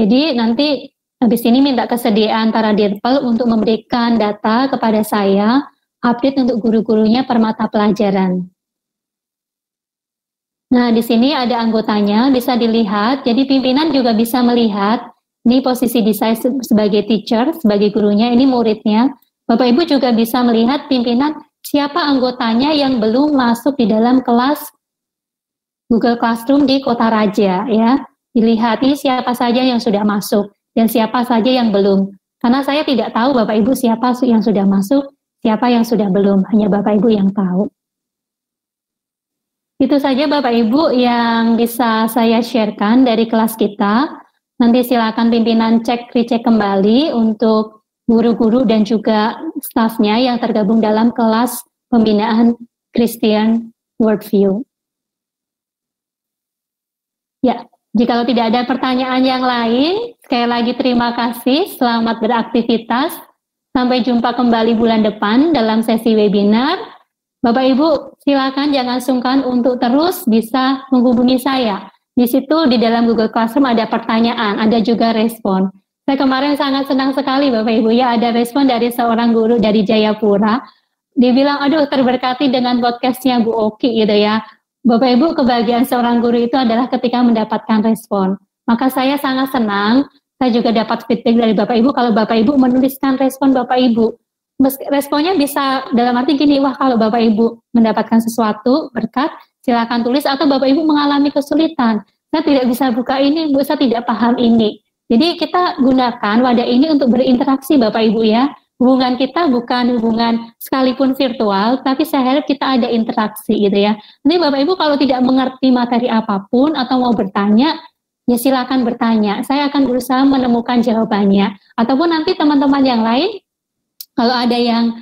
Jadi nanti habis ini minta kesediaan para dirpel untuk memberikan data kepada saya, update untuk guru-gurunya per mata pelajaran. Nah, di sini ada anggotanya, bisa dilihat. Jadi pimpinan juga bisa melihat, ini posisi di saya sebagai teacher, sebagai gurunya, ini muridnya. Bapak Ibu juga bisa melihat pimpinan siapa anggotanya yang belum masuk di dalam kelas Google Classroom di Kota Raja ya. Dilihat ini siapa saja yang sudah masuk dan siapa saja yang belum. Karena saya tidak tahu Bapak Ibu siapa yang sudah masuk, siapa yang sudah belum, hanya Bapak Ibu yang tahu. Itu saja Bapak Ibu yang bisa saya sharekan dari kelas kita. Nanti silakan pimpinan recheck kembali untuk guru-guru dan juga stafnya yang tergabung dalam kelas pembinaan Christian Worldview. Ya, jika tidak ada pertanyaan yang lain, sekali lagi terima kasih, selamat beraktivitas. Sampai jumpa kembali bulan depan dalam sesi webinar. Bapak Ibu, silakan jangan sungkan untuk terus bisa menghubungi saya. Di situ di dalam Google Classroom ada pertanyaan, ada juga respon. Saya kemarin sangat senang sekali Bapak Ibu ya, ada respon dari seorang guru dari Jayapura. Dia bilang, aduh terberkati dengan podcastnya Bu Oki gitu ya. Bapak Ibu, kebahagiaan seorang guru itu adalah ketika mendapatkan respon. Maka saya sangat senang, saya juga dapat feedback dari Bapak Ibu kalau Bapak Ibu menuliskan respon Bapak Ibu. Responnya bisa dalam arti gini, wah kalau Bapak Ibu mendapatkan sesuatu, berkat, silakan tulis, atau Bapak Ibu mengalami kesulitan. Saya tidak bisa buka ini, Bu, saya tidak paham ini. Jadi kita gunakan wadah ini untuk berinteraksi Bapak Ibu ya. Hubungan kita bukan hubungan sekalipun virtual, tapi saya harap kita ada interaksi gitu ya. Nanti Bapak Ibu kalau tidak mengerti materi apapun atau mau bertanya, ya silakan bertanya. Saya akan berusaha menemukan jawabannya. Ataupun nanti teman-teman yang lain, kalau ada yang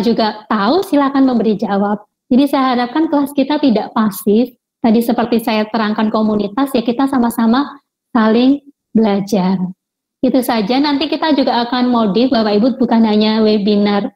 juga tahu, silakan memberi jawab. Jadi saya harapkan kelas kita tidak pasif. Tadi seperti saya terangkan komunitas, ya kita sama-sama saling belajar. Itu saja, nanti kita juga akan modif Bapak Ibu, bukan hanya webinar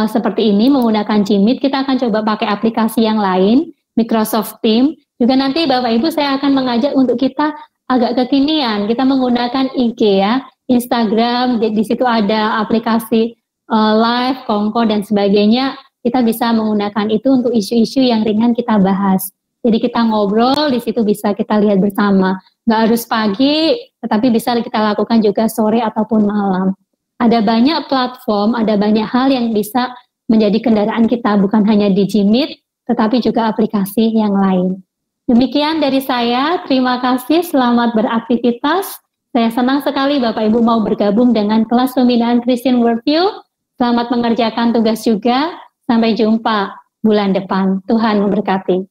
seperti ini menggunakan Jimit, kita akan coba pakai aplikasi yang lain, Microsoft Teams. Juga nanti Bapak Ibu saya akan mengajak untuk kita agak kekinian. Kita menggunakan IG ya, Instagram, di situ ada aplikasi live, Kongko dan sebagainya. Kita bisa menggunakan itu untuk isu-isu yang ringan kita bahas. Jadi kita ngobrol, di situ bisa kita lihat bersama. Nggak harus pagi, tetapi bisa kita lakukan juga sore ataupun malam. Ada banyak platform, ada banyak hal yang bisa menjadi kendaraan kita, bukan hanya di Jimit, tetapi juga aplikasi yang lain. Demikian dari saya, terima kasih, selamat beraktivitas. Saya senang sekali Bapak Ibu mau bergabung dengan kelas pembinaan Christian Worldview. Selamat mengerjakan tugas juga, sampai jumpa bulan depan. Tuhan memberkati.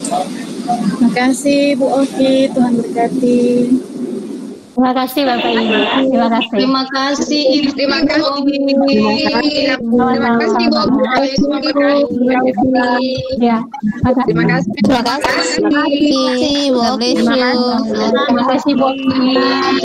Terima kasih Bu Oki, Tuhan berkati. Terima kasih Bapak Ibu. Terima kasih. Terima kasih. Terima kasih. Terima kasih Bu. Ya, Terima kasih. Terima kasih. God bless you. Terima kasih Bu.